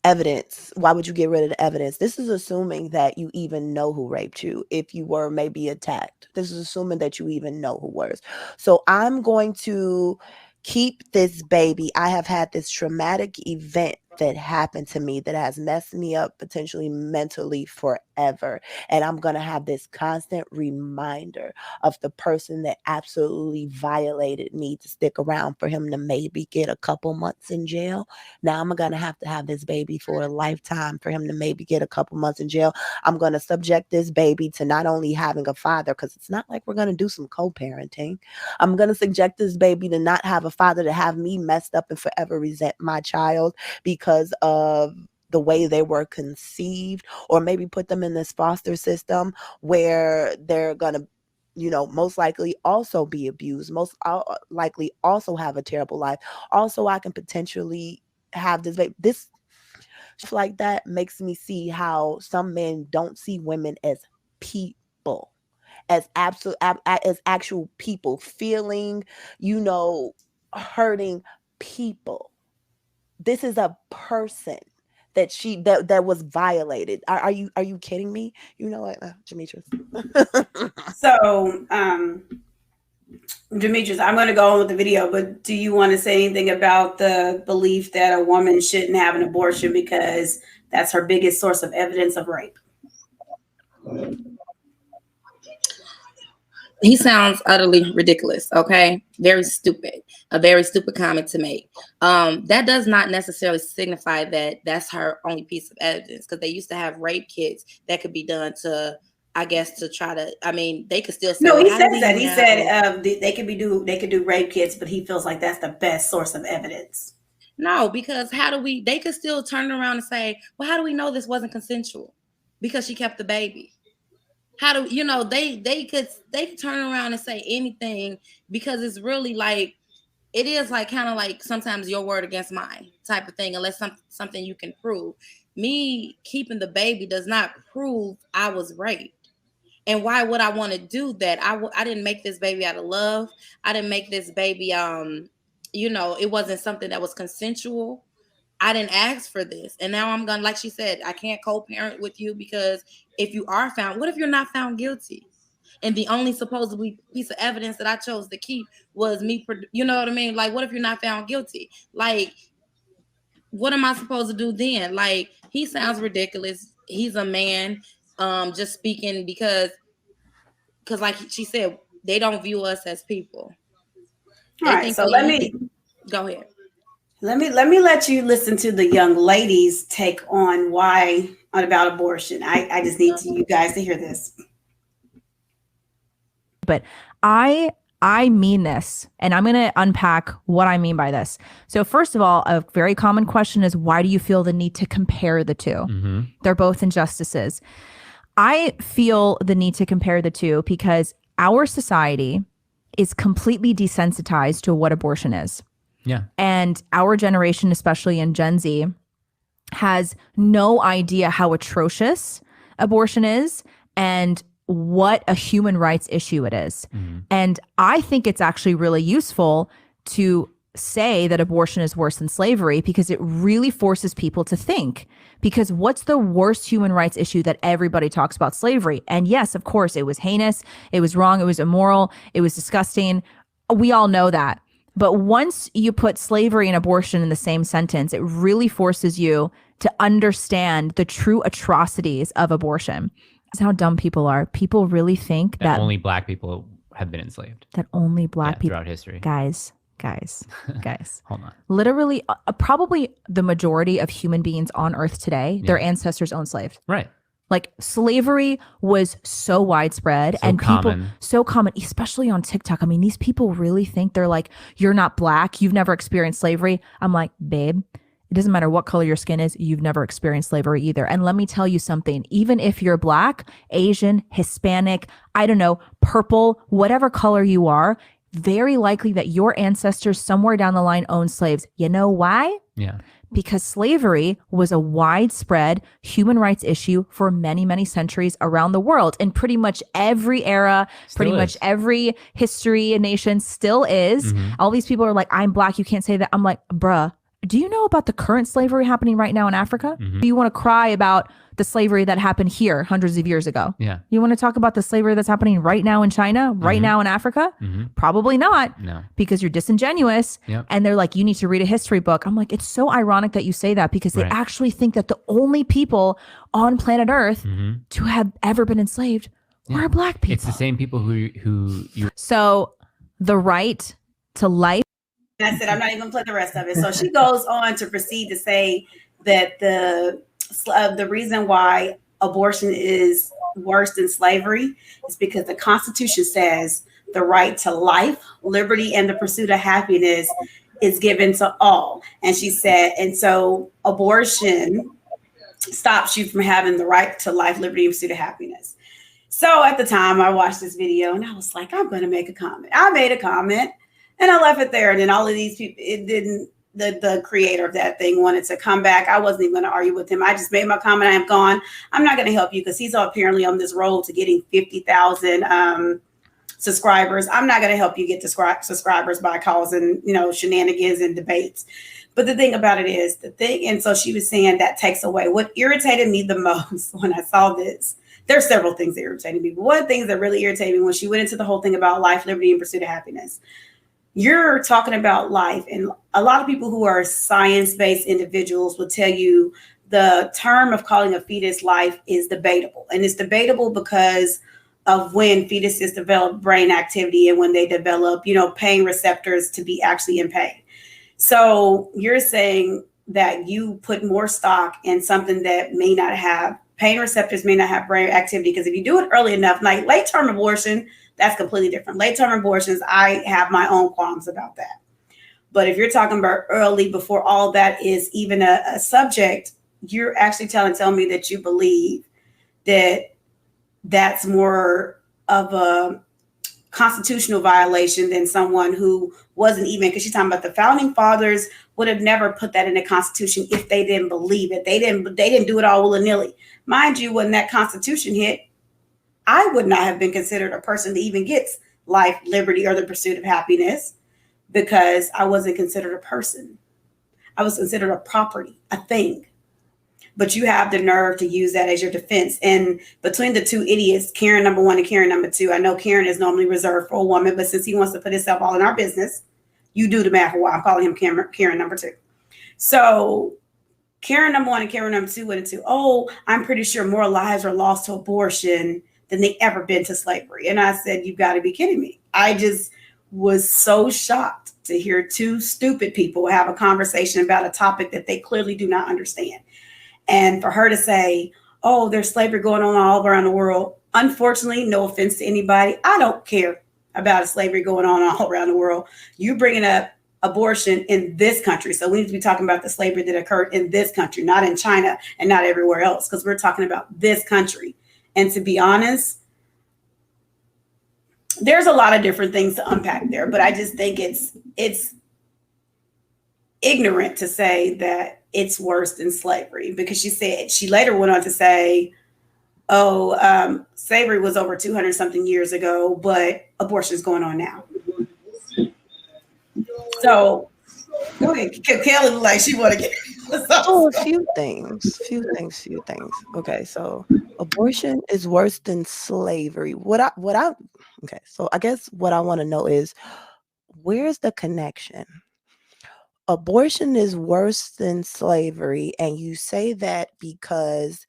evidence. Why would you get rid of the evidence? This is assuming that you even know who raped you if you were maybe attacked. This is assuming that you even know who was. So I'm going to keep this baby. I have had this traumatic event that happened to me that has messed me up potentially mentally forever. And I'm going to have this constant reminder of the person that absolutely violated me to stick around for him to maybe get a couple months in jail. Now I'm going to have this baby for a lifetime for him to maybe get a couple months in jail. I'm going to subject this baby to not only having a father, because it's not like we're going to do some co-parenting. I'm going to subject this baby to not have a father, to have me messed up and forever resent my child because of the way they were conceived, or maybe put them in this foster system where they're going to, most likely also be abused, most likely also have a terrible life. Also, I can potentially have this baby. This stuff like that makes me see how some men don't see women as people, as actual people, feeling, hurting people. This is a person that was violated. Are you kidding me? You know what, Demetrius? So, Demetrius, I'm going to go on with the video, but do you want to say anything about the belief that a woman shouldn't have an abortion because that's her biggest source of evidence of rape? He sounds utterly ridiculous. Okay. Very stupid. A very stupid comment to make. That does not necessarily signify that that's her only piece of evidence, because they used to have rape kits that could be done to, I guess, to try to, they could still say, no, he says that. He said they could do rape kits, but he feels like that's the best source of evidence. No, because they could still turn around and say, well, how do we know this wasn't consensual? Because she kept the baby. How do they could turn around and say anything, because it's really like, it is like kind of like sometimes your word against mine type of thing, unless something you can prove. Me keeping the baby does not prove I was raped. And why would I want to do that? I didn't make this baby out of love. I didn't make this baby, it wasn't something that was consensual. I didn't ask for this. And now I'm like she said, I can't co-parent with you, because if you are found, what if you're not found guilty? and the only supposedly piece of evidence that I chose to keep was me. You know what I mean? Like, what if you're not found guilty? Like, what am I supposed to do then? Like, he sounds ridiculous. He's a man, just speaking because like she said, they don't view us as people. All right, so let me go ahead. Let me let you listen to the young lady's take on why about abortion. I just need you guys to hear this. But I mean this, and I'm going to unpack what I mean by this. So first of all, a very common question is, why do you feel the need to compare the two? Mm-hmm. They're both injustices. I feel the need to compare the two because our society is completely desensitized to what abortion is. Yeah. And our generation, especially in Gen Z, has no idea how atrocious abortion is and what a human rights issue it is. Mm-hmm. And I think it's actually really useful to say that abortion is worse than slavery because it really forces people to think. Because what's the worst human rights issue that everybody talks about? Slavery. And yes, of course, it was heinous, it was wrong, it was immoral, it was disgusting. We all know that. But once you put slavery and abortion in the same sentence, it really forces you to understand the true atrocities of abortion. That's how dumb people are. People really think that only Black people have been enslaved. That only Black people throughout history. Guys. Hold on. Literally, probably the majority of human beings on Earth today, their ancestors owned slaves. Right. Like, slavery was so widespread and people so common, especially on TikTok. I mean, these people really think they're like, you're not Black, you've never experienced slavery. I'm like, babe, it doesn't matter what color your skin is, you've never experienced slavery either. And let me tell you something, even if you're Black, Asian, Hispanic, I don't know, purple, whatever color you are, very likely that your ancestors somewhere down the line owned slaves. You know why? Yeah. Because slavery was a widespread human rights issue for many, many centuries around the world. In pretty much every era, pretty much every history and nation still is. Mm-hmm. All these people are like, I'm Black, you can't say that. I'm like, bruh, do you know about the current slavery happening right now in Africa? Mm-hmm. Do you want to cry about the slavery that happened here hundreds of years ago? Yeah. You want to talk about the slavery that's happening right now in China, right now in Africa? Mm-hmm. Probably not. No. Because you're disingenuous. Yep. And they're like, you need to read a history book. I'm like, it's so ironic that you say that because they actually think that the only people on planet Earth to have ever been enslaved were Black people. It's the same people who you. So the right to life. I said, I'm not even going to play the rest of it. So she goes on to proceed to say that the reason why abortion is worse than slavery is because the Constitution says the right to life, liberty, and the pursuit of happiness is given to all. And she said, and so abortion stops you from having the right to life, liberty, and pursuit of happiness. So at the time I watched this video and I was like, I'm going to make a comment. I made a comment. And I left it there. And then all of these people, it didn't, the creator of that thing wanted to come back. I wasn't even going to argue with him. I just made my comment. I am gone. I'm not going to help you because he's apparently on this road to getting 50,000 subscribers. I'm not going to help you get subscribers by causing, shenanigans and debates. But the thing about it is and so she was saying that takes away. What irritated me the most when I saw this, there's several things that irritated me. But one of the things that really irritated me when she went into the whole thing about life, liberty, and pursuit of happiness. You're talking about life, and a lot of people who are science-based individuals will tell you the term of calling a fetus life is debatable. And it's debatable because of when fetuses develop brain activity and when they develop, pain receptors to be actually in pain. So you're saying that you put more stock in something that may not have pain receptors, may not have brain activity, because if you do it early enough, like late-term abortion, that's completely different. Late-term abortions, I have my own qualms about that. But if you're talking about early, before all that is even a subject, you're actually telling me that you believe that that's more of a constitutional violation than someone who wasn't even, because she's talking about the founding fathers would have never put that in the Constitution if they didn't believe it. They didn't do it all willy-nilly. Mind you, when that Constitution hit, I would not have been considered a person that even gets life, liberty, or the pursuit of happiness because I wasn't considered a person. I was considered a property, a thing. but you have the nerve to use that as your defense. And between the two idiots, Karen number one and Karen number two, I know Karen is normally reserved for a woman, but since he wants to put himself all in our business, you do the math for why I'm calling him Karen number two. So Karen number one and Karen number two went into, oh, I'm pretty sure more lives are lost to abortion than they ever been to slavery. And I said, you've got to be kidding me. I just was so shocked to hear two stupid people have a conversation about a topic that they clearly do not understand. And for her to say, oh, there's slavery going on all around the world. Unfortunately, no offense to anybody, I don't care about slavery going on all around the world. You bringing up abortion in this country. So we need to be talking about the slavery that occurred in this country, not in China and not everywhere else, because we're talking about this country. And to be honest, there's a lot of different things to unpack there, but I just think it's ignorant to say that it's worse than slavery, because she later went on to say, oh, slavery was over 200 something years ago, but abortion is going on now. So go ahead. Kelly looked like she want to get a few things. Okay, so abortion is worse than slavery. Okay, so I guess what I want to know is, where's the connection? Abortion is worse than slavery, and you say that because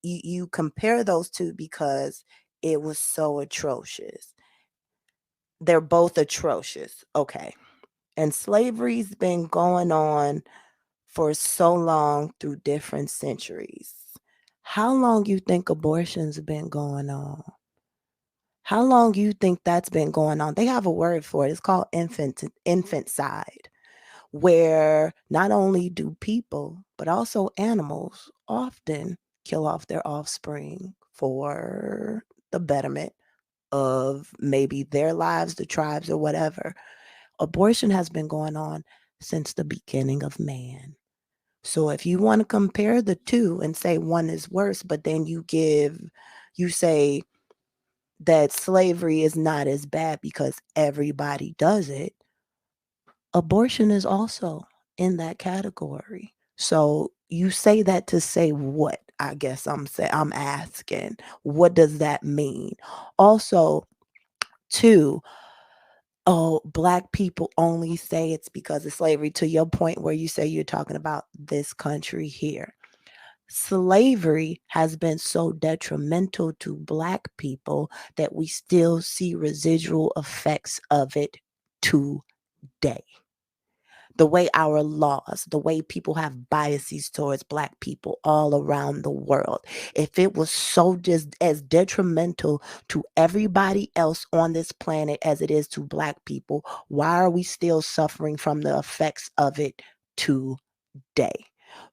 you compare those two because it was so atrocious. They're both atrocious. Okay. And slavery's been going on for so long through different centuries. How long you think abortion's been going on? How long you think that's been going on? They have a word for it. It's called infanticide, where not only do people, but also animals often kill off their offspring for the betterment of maybe their lives, the tribes, or whatever. Abortion has been going on since the beginning of man. So if you want to compare the two and say one is worse, but then you say that slavery is not as bad because everybody does it, abortion is also in that category. So you say that to say what? I guess I'm asking, what does that mean? Also, two, oh, Black people only say it's because of slavery, to your point where you say you're talking about this country here. Slavery has been so detrimental to Black people that we still see residual effects of it today. The way our laws, the way people have biases towards Black people all around the world. If it was so just as detrimental to everybody else on this planet as it is to Black people, why are we still suffering from the effects of it today?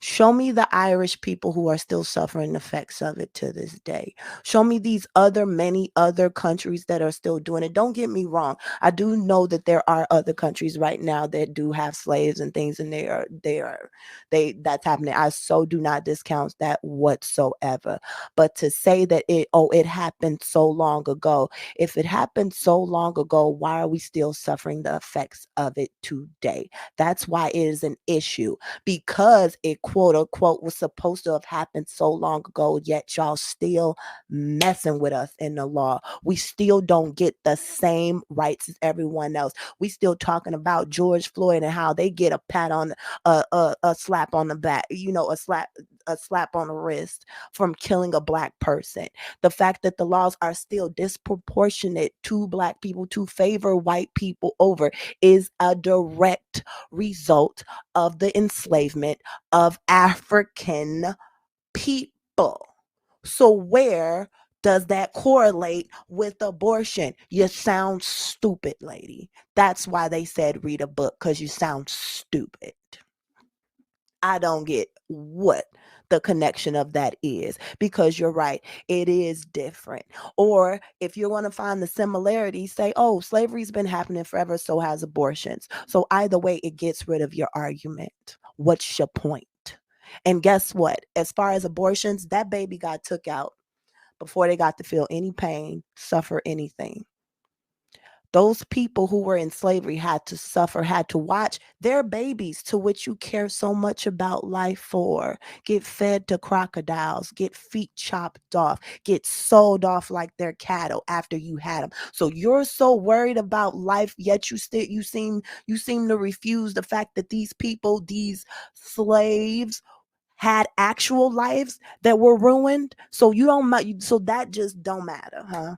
Show me the Irish people who are still suffering the effects of it to this day. Show me these many other countries that are still doing it. Don't get me wrong. I do know that there are other countries right now that do have slaves and things, and that's happening. I so do not discount that whatsoever. But to say that it happened so long ago, if it happened so long ago, why are we still suffering the effects of it today? That's why it is an issue, because it quote unquote was supposed to have happened so long ago, yet y'all still messing with us in the law. We still don't get the same rights as everyone else. We still talking about George Floyd and how they get a pat on a slap on the back, a slap on the wrist from killing a Black person. The fact that the laws are still disproportionate to Black people, to favor white people over, is a direct result of the enslavement of African people. So where does that correlate with abortion? You sound stupid, lady. That's why they said read a book, because you sound stupid. I don't get what the connection of that is, because you're right, it is different. Or if you want to find the similarity, say, oh, slavery's been happening forever, so has abortions. So either way, it gets rid of your argument. What's your point? And guess what? As far as abortions, that baby got took out before they got to feel any pain, suffer anything. Those people who were in slavery had to suffer, had to watch their babies, to which you care so much about life for, get fed to crocodiles, get feet chopped off, get sold off like they're cattle after you had them. So you're so worried about life, yet you seem to refuse the fact that these people, these slaves, had actual lives that were ruined. So so that just don't matter, huh?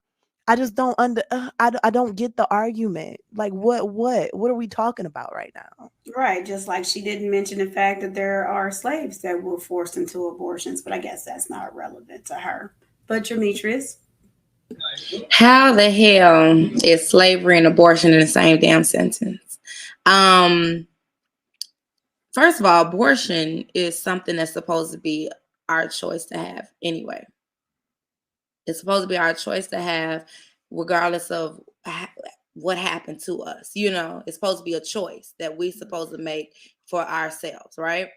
I just don't I don't get the argument. Like what are we talking about right now? Right, just like she didn't mention the fact that there are slaves that were forced into abortions, but I guess that's not relevant to her. But Demetrius, How the hell is slavery and abortion in the same damn sentence? First of all, abortion is something that's supposed to be our choice to have anyway. It's supposed to be our choice to have regardless of what happened to us. You know, it's supposed to be a choice that we're supposed to make for ourselves, right?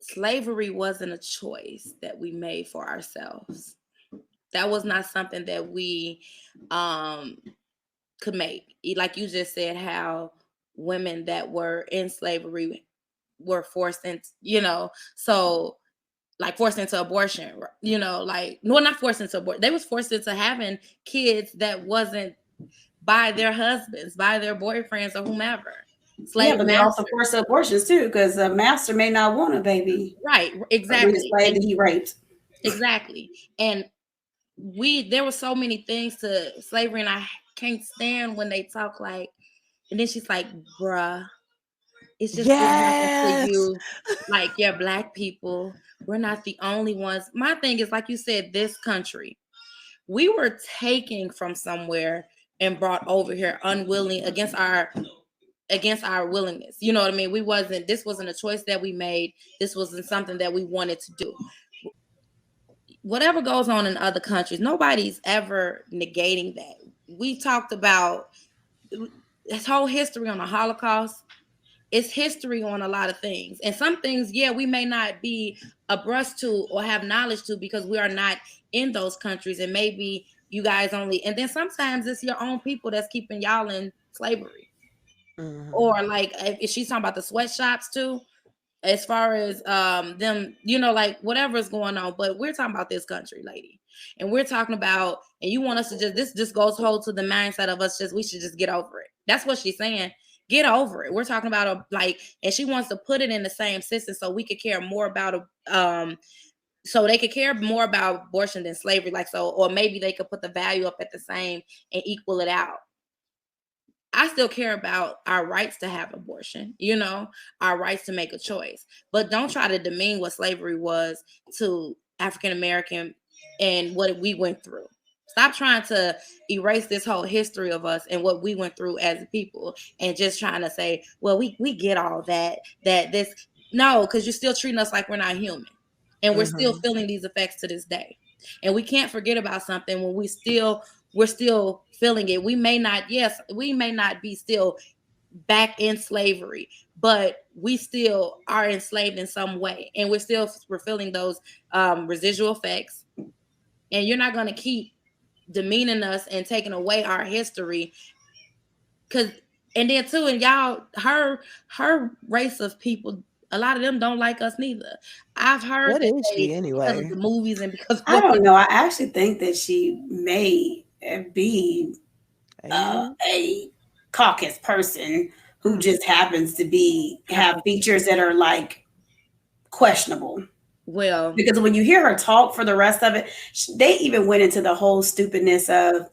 Slavery wasn't a choice that we made for ourselves. That was not something that we could make. Like you just said, how women that were in slavery were forced into, so like forced into abortion, like, no, not forced into abortion. They was forced into having kids that wasn't by their husbands, by their boyfriends or whomever. yeah, but they're also forced to abortions too, because a master may not want a baby. Right, exactly. A slave that he raped. Exactly. And there were so many things to slavery, and I can't stand when they talk like, and then she's like, bruh, it's just what happened to you. Like, yeah, Black people, we're not the only ones. My thing is, like you said, this country, we were taken from somewhere and brought over here unwilling against our willingness. You know what I mean? This wasn't a choice that we made. This wasn't something that we wanted to do. Whatever goes on in other countries, nobody's ever negating that. We talked about this whole history on the Holocaust. It's history on a lot of things. And some things, yeah, we may not be abreast to or have knowledge to because we are not in those countries. And maybe you guys only, and then sometimes it's your own people that's keeping y'all in slavery. Mm-hmm. Or like, if she's talking about the sweatshops too, as far as them, like whatever's going on. But we're talking about this country, lady. And we're talking about, and you want us to this just goes whole to the mindset of us, we should just get over it. That's what she's saying. Get over it. We're talking about and she wants to put it in the same system so we could care more about so they could care more about abortion than slavery, or maybe they could put the value up at the same and equal it out. I still care about our rights to have abortion, our rights to make a choice, but don't try to demean what slavery was to African American and what we went through. Stop trying to erase this whole history of us and what we went through as people and just trying to say, well, we get all no, because you're still treating us like we're not human. And we're still feeling these effects to this day. And we can't forget about something when we're still feeling it. We may not be still back in slavery, but we still are enslaved in some way. And we're feeling those residual effects. And you're not going to keep demeaning us and taking away our history. And then too, and y'all, her race of people, a lot of them don't like us neither. I've heard what is she anyway? Because of the movies and because I don't know. I actually think that she may be a caucus person who just happens to have features that are like questionable. Well, because when you hear her talk for the rest of it, they even went into the whole stupidness of,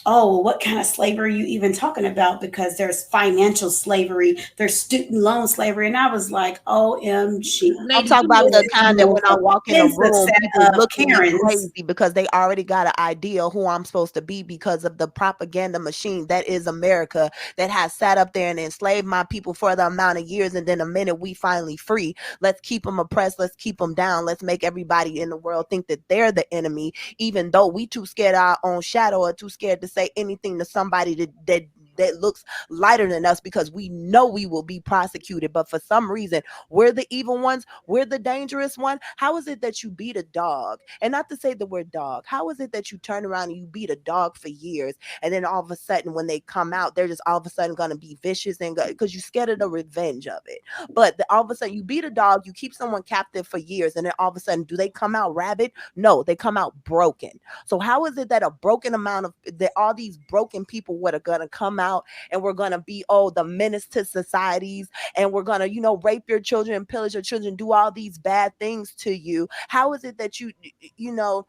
oh, what kind of slavery are you even talking about? Because there's financial slavery, there's student loan slavery. And I was like, OMG. I'm talking about the kind that when I walk in a room, people look at me crazy because they already got an idea who I'm supposed to be because of the propaganda machine that is America, that has sat up there and enslaved my people for the amount of years. And then the minute we finally free, let's keep them oppressed. Let's keep them down. Let's make everybody in the world think that they're the enemy, even though we too scared of our own shadow or too scared to say anything to somebody that that looks lighter than us, because we know we will be prosecuted, but for some reason we're the evil ones, we're the dangerous one. How is it that you beat a dog, and not to say the word dog, how is it that you turn around and you beat a dog for years, and then all of a sudden when they come out, they're just all of a sudden going to be vicious, and because you're scared of the revenge of it. But all of a sudden you beat a dog, you keep someone captive for years, and then all of a sudden do they come out rabid? No, they come out broken. So how is it that a broken amount of that all these broken people what are going to come out, and we're going to be, oh, the menace to societies, and we're going to, you know, rape your children and pillage your children, do all these bad things to you? How is it that you know,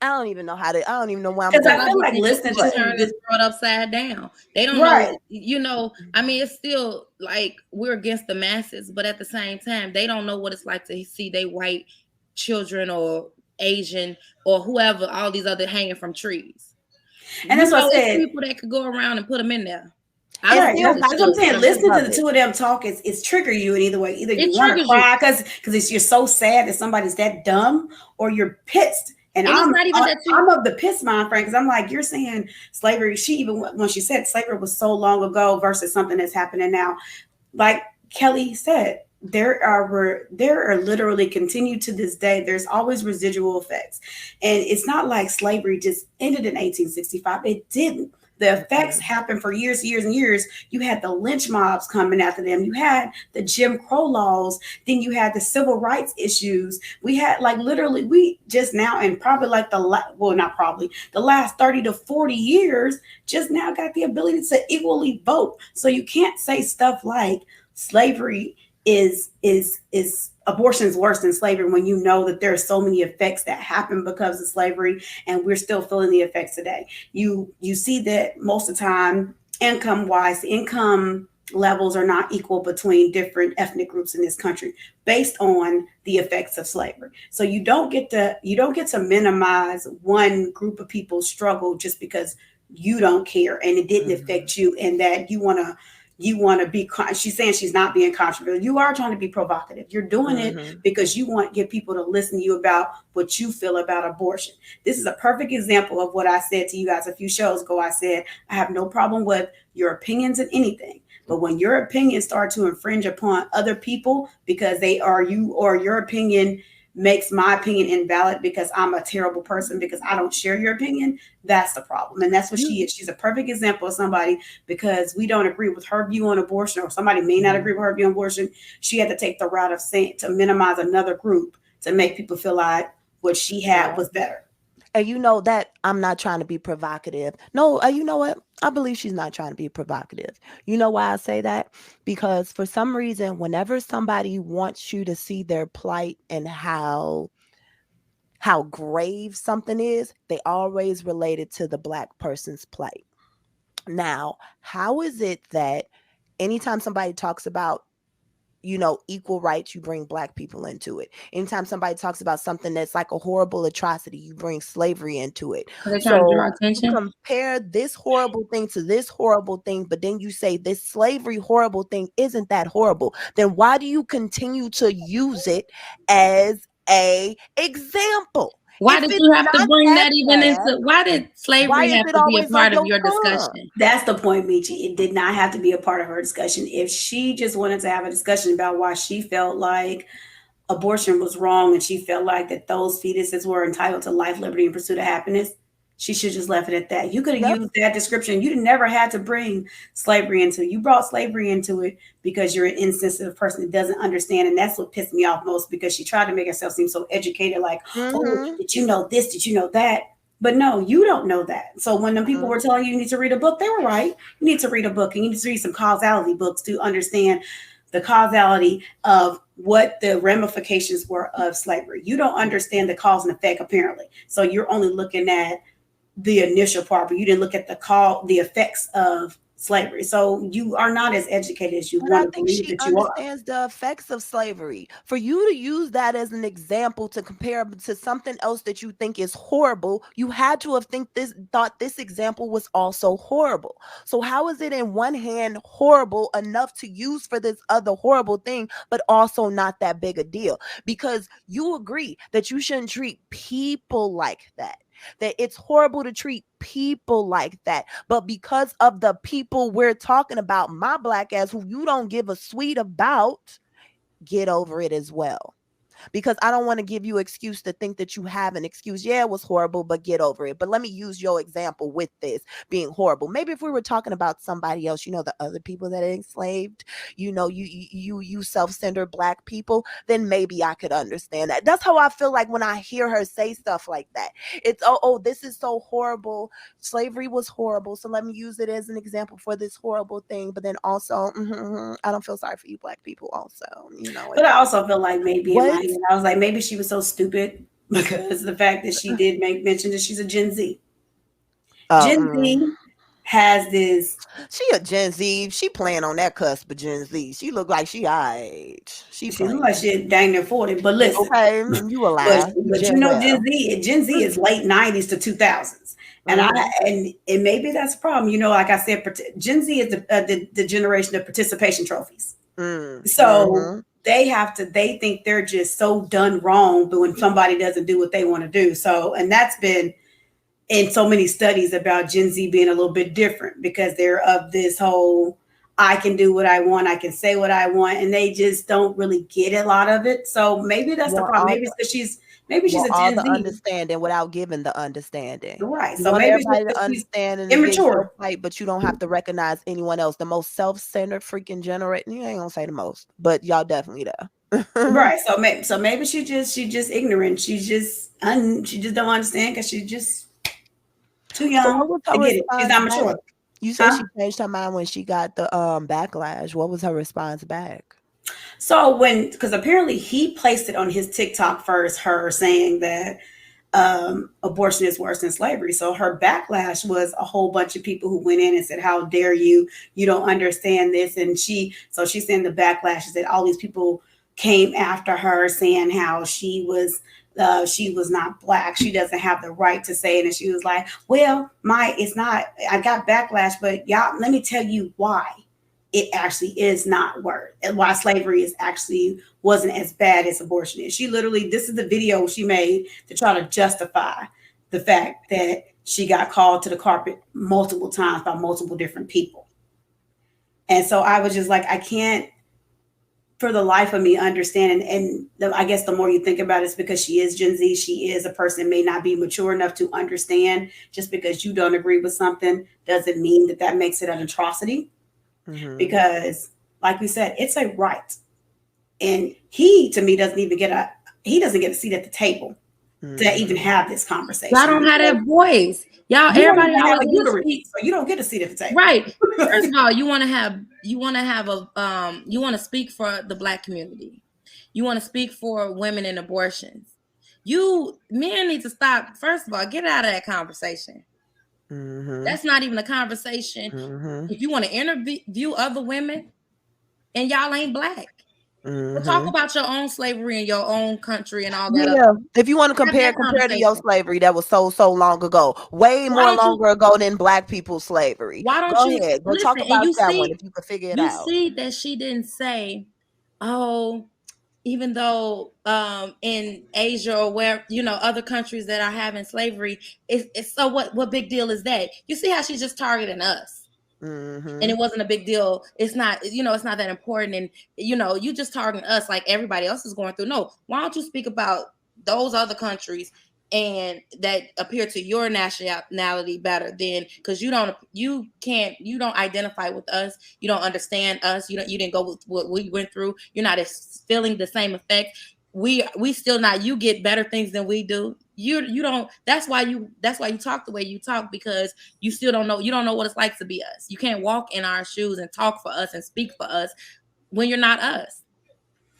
I don't even know how to, I don't even know why I'm Because going. I feel like listening to turn this, this world upside down. They don't right. know, you know. I mean, it's still like we're against the masses, but at the same time, they don't know what it's like to see they white children or Asian or whoever, all these other hanging from trees. And that's what I said. People that could go around and put them in there. Right. That's what I'm saying. Listening to the two of them talk is trigger you in either way. Either you want to cry because you're so sad that somebody's that dumb, or you're pissed. And I'm of the piss mind frame, because I'm like, you're saying slavery. She even when she said slavery was so long ago versus something that's happening now. Like Kelly said, there are literally continued to this day. There's always residual effects, and it's not like slavery just ended in 1865. It didn't. The effects happened for years, years, and years. You had the lynch mobs coming after them. You had the Jim Crow laws. Then you had the civil rights issues. We had like literally, we just now, and probably like the last 30 to 40 years, just now got the ability to equally vote. So you can't say stuff like slavery is abortion is worse than slavery when you know that there are so many effects that happen because of slavery, and we're still feeling the effects today. You see that most of the time, income levels are not equal between different ethnic groups in this country based on the effects of slavery. So you don't get to minimize one group of people's struggle just because you don't care and it didn't affect you, and that you want to be, she's saying she's not being controversial. You are trying to be provocative. You're doing it because you want to get people to listen to you about what you feel about abortion. This is a perfect example of what I said to you guys a few shows ago. I said, I have no problem with your opinions in anything. But when your opinions start to infringe upon other people because they are you, or your opinion makes my opinion invalid because I'm a terrible person because I don't share your opinion, that's the problem. And that's what she is. She's a perfect example of somebody, because we don't agree with her view on abortion, or somebody may not agree with her view on abortion. She had to take the route of saying to minimize another group to make people feel like what she had was better. And you know that I'm not trying to be provocative. No, you know what? I believe she's not trying to be provocative. You know why I say that? Because for some reason, whenever somebody wants you to see their plight and how grave something is, they always relate it to the Black person's plight. Now, how is it that anytime somebody talks about, you know, equal rights, you bring Black people into it? Anytime somebody talks about something that's like a horrible atrocity, you bring slavery into it. So you compare this horrible thing to this horrible thing, but then you say this slavery horrible thing isn't that horrible. Then why do you continue to use it as a example? Why did you have to bring that even into? Why did slavery have to be a part of your discussion? That's the point, Michi. It did not have to be a part of her discussion. If she just wanted to have a discussion about why she felt like abortion was wrong and she felt like that those fetuses were entitled to life, liberty, and pursuit of happiness, she should just left it at that. You could have used that description. You never had to bring slavery into it. You brought slavery into it because you're an insensitive person that doesn't understand. And that's what pissed me off most, because she tried to make herself seem so educated, like, oh, did you know this? Did you know that? But no, you don't know that. So when the people were telling you need to read a book, they were right. You need to read a book, and you need to read some causality books to understand the causality of what the ramifications were of slavery. You don't understand the cause and effect, apparently. So you're only looking at the initial part, but you didn't look at the effects of slavery. So you are not as educated as you want to believe that you are. She understands the effects of slavery. For you to use that as an example to compare to something else that you think is horrible, you had to have thought this example was also horrible. So how is it in one hand horrible enough to use for this other horrible thing, but also not that big a deal? Because you agree that you shouldn't treat people like that. that it's horrible to treat people like that. But because of the people we're talking about, my black ass, who you don't give a sweet about, get over it as well. Because I don't want to give you excuse to think that you have an excuse. Yeah, it was horrible, but get over it. But let me use your example with this being horrible. Maybe if we were talking about somebody else, the other people that are enslaved, you self-centered black people, then maybe I could understand that. That's how I feel like when I hear her say stuff like that. It's, oh, this is so horrible. Slavery was horrible. So let me use it as an example for this horrible thing. But then also, I don't feel sorry for you black people also, But I also feel like maybe in What? my head, I was like, maybe she was so stupid because the fact that she did make mention that she's a Gen Z. Gen Z has this. She a Gen Z. She playing on that cusp of Gen Z. She look like she age. She look like she dang near 40. But listen, okay, you alive. but Gen Z is late 90s to 2000s. And and maybe that's a problem. Like I said, Gen Z is the generation of participation trophies. So they think they're just so done wrong, but when somebody doesn't do what they want to do. So, and that's been in so many studies about Gen Z being a little bit different because they're of this whole, I can do what I want, I can say what I want, and they just don't really get a lot of it. So maybe that's the problem. Maybe it's because she's a Gen Z. Understanding without giving the understanding. Right. You so want maybe everybody to understand and immature. Fight, but you don't have to recognize anyone else. The most self-centered freaking generation. You ain't gonna say the most, but y'all definitely there. Right. So maybe she just ignorant. She just don't understand because she's just too young to get it. She's not mature. You said she changed her mind when she got the backlash. What was her response back? So because apparently he placed it on his TikTok first, her saying that abortion is worse than slavery. So her backlash was a whole bunch of people who went in and said, how dare you? You don't understand this. And she's saying the backlash is that all these people came after her saying how she was not black. She doesn't have the right to say it. And she was like, well, it's not, I got backlash, but y'all, let me tell you why it actually is not worse and why slavery wasn't as bad as abortion is. This is the video she made to try to justify the fact that she got called to the carpet multiple times by multiple different people. And so I was just like, I can't for the life of me understand. I guess the more you think about it, it's because she is Gen Z. She is a person may not be mature enough to understand just because you don't agree with something doesn't mean that makes it an atrocity. Because like we said, it's a right. And he, to me, doesn't get a seat at the table to even have this conversation. I don't have that voice. Everybody have a uterus, so you don't get a seat at the table. Right. First of all, you want to speak for the black community. You want to speak for women in abortions. Men need to stop. First of all, get out of that conversation. That's not even a conversation. If you want to interview other women and y'all ain't black, we'll talk about your own slavery in your own country and all that. Yeah. If you want to compare to your slavery that was so long ago, way more longer ago than black people's slavery. Why don't Go ahead. Go talk about that one if you can figure it out. You see that she didn't say, oh, even though in Asia or where, other countries that are having slavery, it's so what big deal is that? You see how she's just targeting us. And it wasn't a big deal. It's not, it's not that important. And, you just targeting us like everybody else is going through. No, why don't you speak about those other countries and that appear to your nationality better than, because you don't identify with us. You don't understand us. You didn't go with what we went through. You're not feeling the same effect. We still not, you get better things than we do. You don't, that's why you talk the way you talk, because you still don't know, you don't know what it's like to be us. You can't walk in our shoes and talk for us and speak for us when you're not us.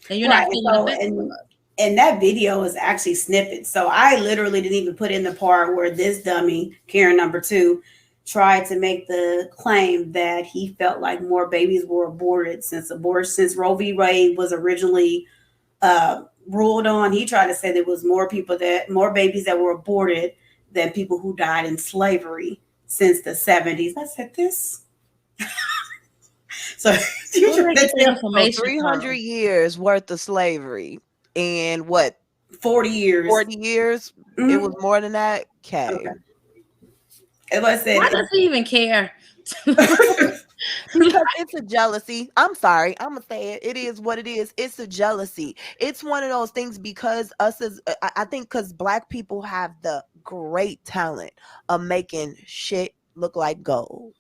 And you're not feeling affected with us. And that video is actually snippets. So I literally didn't even put in the part where this dummy, Karen number 2, tried to make the claim that he felt like more babies were aborted since Roe v. Wade was originally ruled on. He tried to say there was more babies that were aborted than people who died in slavery since the 70s. I said this. So 300 years worth of slavery. And what? 40 years. 40 years? It was more than that. Okay. As I said, Why does he even care? Because it's a jealousy. I'm sorry. I'm gonna say it. It is what it is. It's a jealousy. It's one of those things because us as I think because Black people have the great talent of making shit look like gold.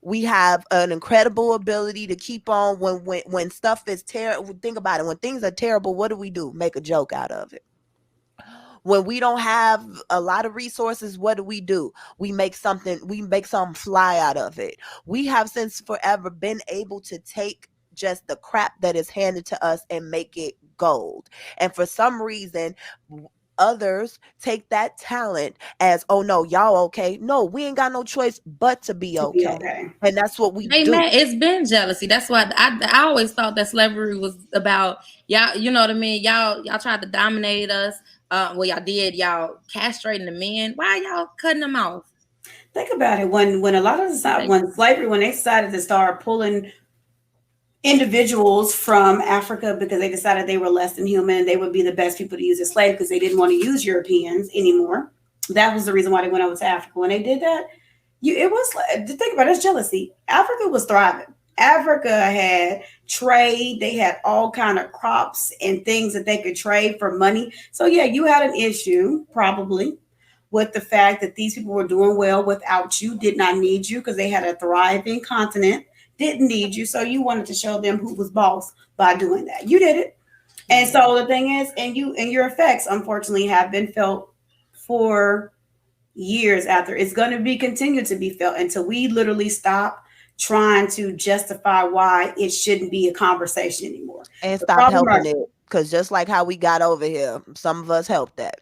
We have an incredible ability to keep on when stuff is terrible. Think about it. When things are terrible, what do? Make a joke out of it. When we don't have a lot of resources, what do? We make something fly out of it. We have since forever been able to take just the crap that is handed to us and make it gold. And for some reason, others take that talent as, oh no, y'all okay. No, we ain't got no choice but to be okay. And that's what we do. Man, it's been jealousy. That's why I always thought that slavery was about y'all. You know what I mean? Y'all tried to dominate us. Well, y'all did. Y'all castrating the men. Why y'all cutting them off? Think about it. When a lot of the when slavery, when they decided to start pulling individuals from Africa because they decided they were less than human, they would be the best people to use as slaves because they didn't want to use Europeans anymore. That was the reason why they went over to Africa. When they did that, it was think about it, it's jealousy. Africa was thriving. Africa had trade. They had all kind of crops and things that they could trade for money. So yeah, you had an issue probably with the fact that these people were doing well without you, did not need you because they had a thriving continent, didn't need you. So you wanted to show them who was boss by doing that. You did it. And so the thing is, and your effects unfortunately have been felt for years after. It's going to be continued to be felt until we literally stop trying to justify why it shouldn't be a conversation anymore. And stop helping it. Because just like how we got over here, some of us helped that.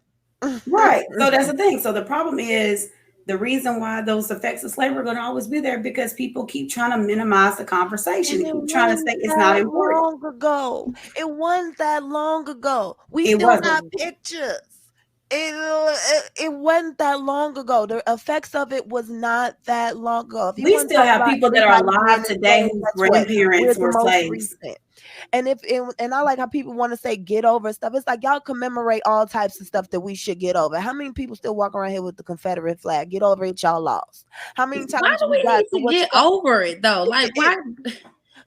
Right. So that's the thing. So the problem is the reason why those effects of slavery are going to always be there because people keep trying to minimize the conversation. Keep trying to say it's not important. It wasn't that long ago. We still got pictures. It wasn't that long ago. The effects of it was not that long ago. We still have people that are alive today whose grandparents were slaves. And I like how people want to say get over stuff. It's like y'all commemorate all types of stuff that we should get over. How many people still walk around here with the Confederate flag? Get over it, y'all lost. How many times? Why do we need to get over it though? Like why?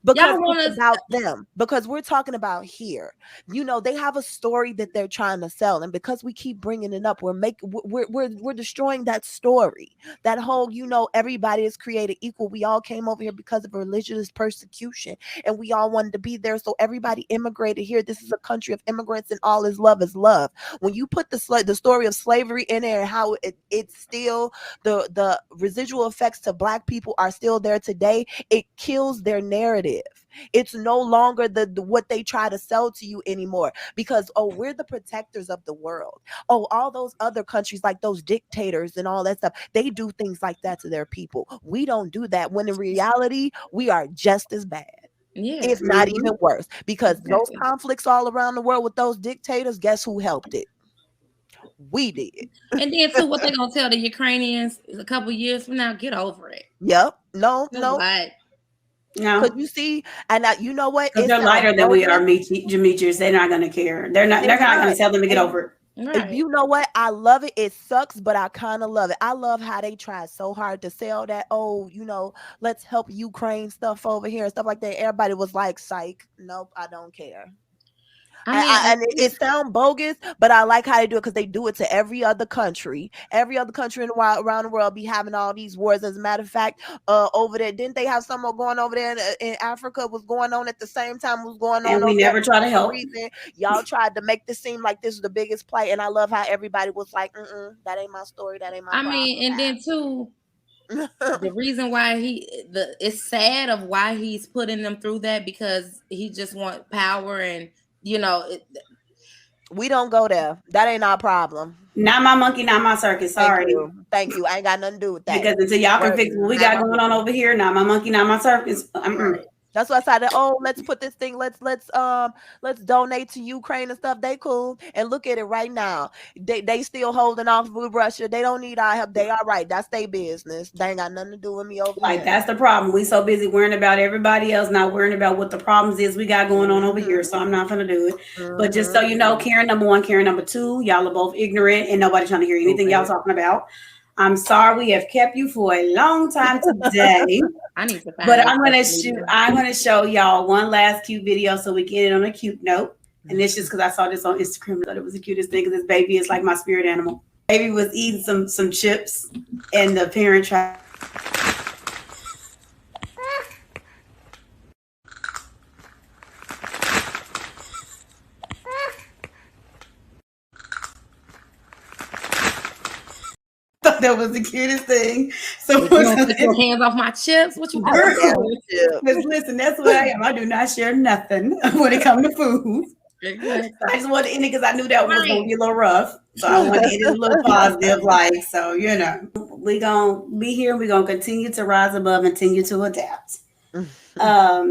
Because it's about them. Because we're talking about here. You know, they have a story that they're trying to sell, and because we keep bringing it up, we're destroying that story. That whole, you know, everybody is created equal. We all came over here because of religious persecution, and we all wanted to be there. So everybody immigrated here. This is a country of immigrants, and all is love is love. When you put the story of slavery in there and how it's still the residual effects to Black people are still there today, it kills their narrative. It's no longer the what they try to sell to you anymore because, oh, we're the protectors of the world. Oh, all those other countries like those dictators and all that stuff, they do things like that to their people. We don't do that when in reality, we are just as bad. Yeah. If not even worse, because those conflicts all around the world with those dictators, guess who helped it? We did. And then too, what they're gonna tell the Ukrainians a couple years from now, get over it. Yep. No. No, because you see, and you know what? Because they're lighter than we are, Demetrius. They're not going to care. They're not going to tell them to get over it. Right. You know what? I love it. It sucks, but I kind of love it. I love how they try so hard to sell that. Oh, you know, let's help Ukraine stuff over here and stuff like that. Everybody was like, "Psych, nope, I don't care." And it sounds bogus, but I like how they do it because they do it to every other country. Every other country around the world be having all these wars. As a matter of fact, over there, didn't they have someone going over there in Africa was going on at the same time was going on? And we never try to help. Y'all tried to make this seem like this was the biggest play, and I love how everybody was like, "That ain't my story. That ain't my." And then too, the reason why it's sad of why he's putting them through that because he just wants power and. You know, we don't go there. That ain't our problem. Not my monkey, not my circus. Sorry. Thank you. I ain't got nothing to do with that. Because until y'all can fix what we got going on over here, not my monkey, not my circus. That's why I said, oh, let's put this thing, let's donate to Ukraine and stuff. They cool. And look at it right now. They still holding off with Russia. They don't need our help. They all right. That's their business. They ain't got nothing to do with me over Like here. that's the problem. We so busy worrying about everybody else, not worrying about what the problems is we got going on over here. So I'm not gonna do it. But just so you know, Karen number 1, Karen number 2, y'all are both ignorant and nobody's trying to hear anything y'all talking about. I'm sorry we have kept you for a long time today. I need to find But it. I'm gonna show y'all one last cute video so we get it on a cute note. And it's just because I saw this on Instagram. I thought it was the cutest thing because this baby is like my spirit animal. Baby was eating some chips and the parent tried. That was the cutest thing. So You don't take your hands off my chips. What you doing? Listen, that's what I am. I do not share nothing when it comes to food. Exactly. I just wanted to end it because I knew that was going to be a little rough. So I wanted to end it a little positive, like, so, you know. We're going to be here. We're going to continue to rise above and continue to adapt.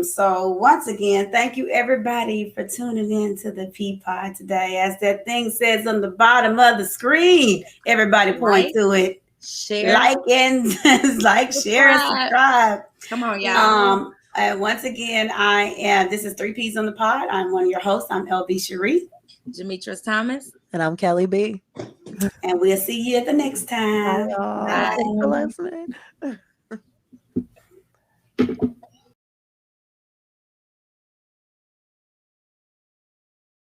So once again, thank you everybody for tuning in to the P-Pod today. As that thing says on the bottom of the screen, everybody point to it. Share, like, and share, and subscribe. Come on, y'all. And once again, this is 3 P's on the Pod. I'm one of your hosts. I'm LB Cherie. Demetrius Thomas. And I'm Kelly B. And we'll see you at the next time. Bye. Thanks for listening.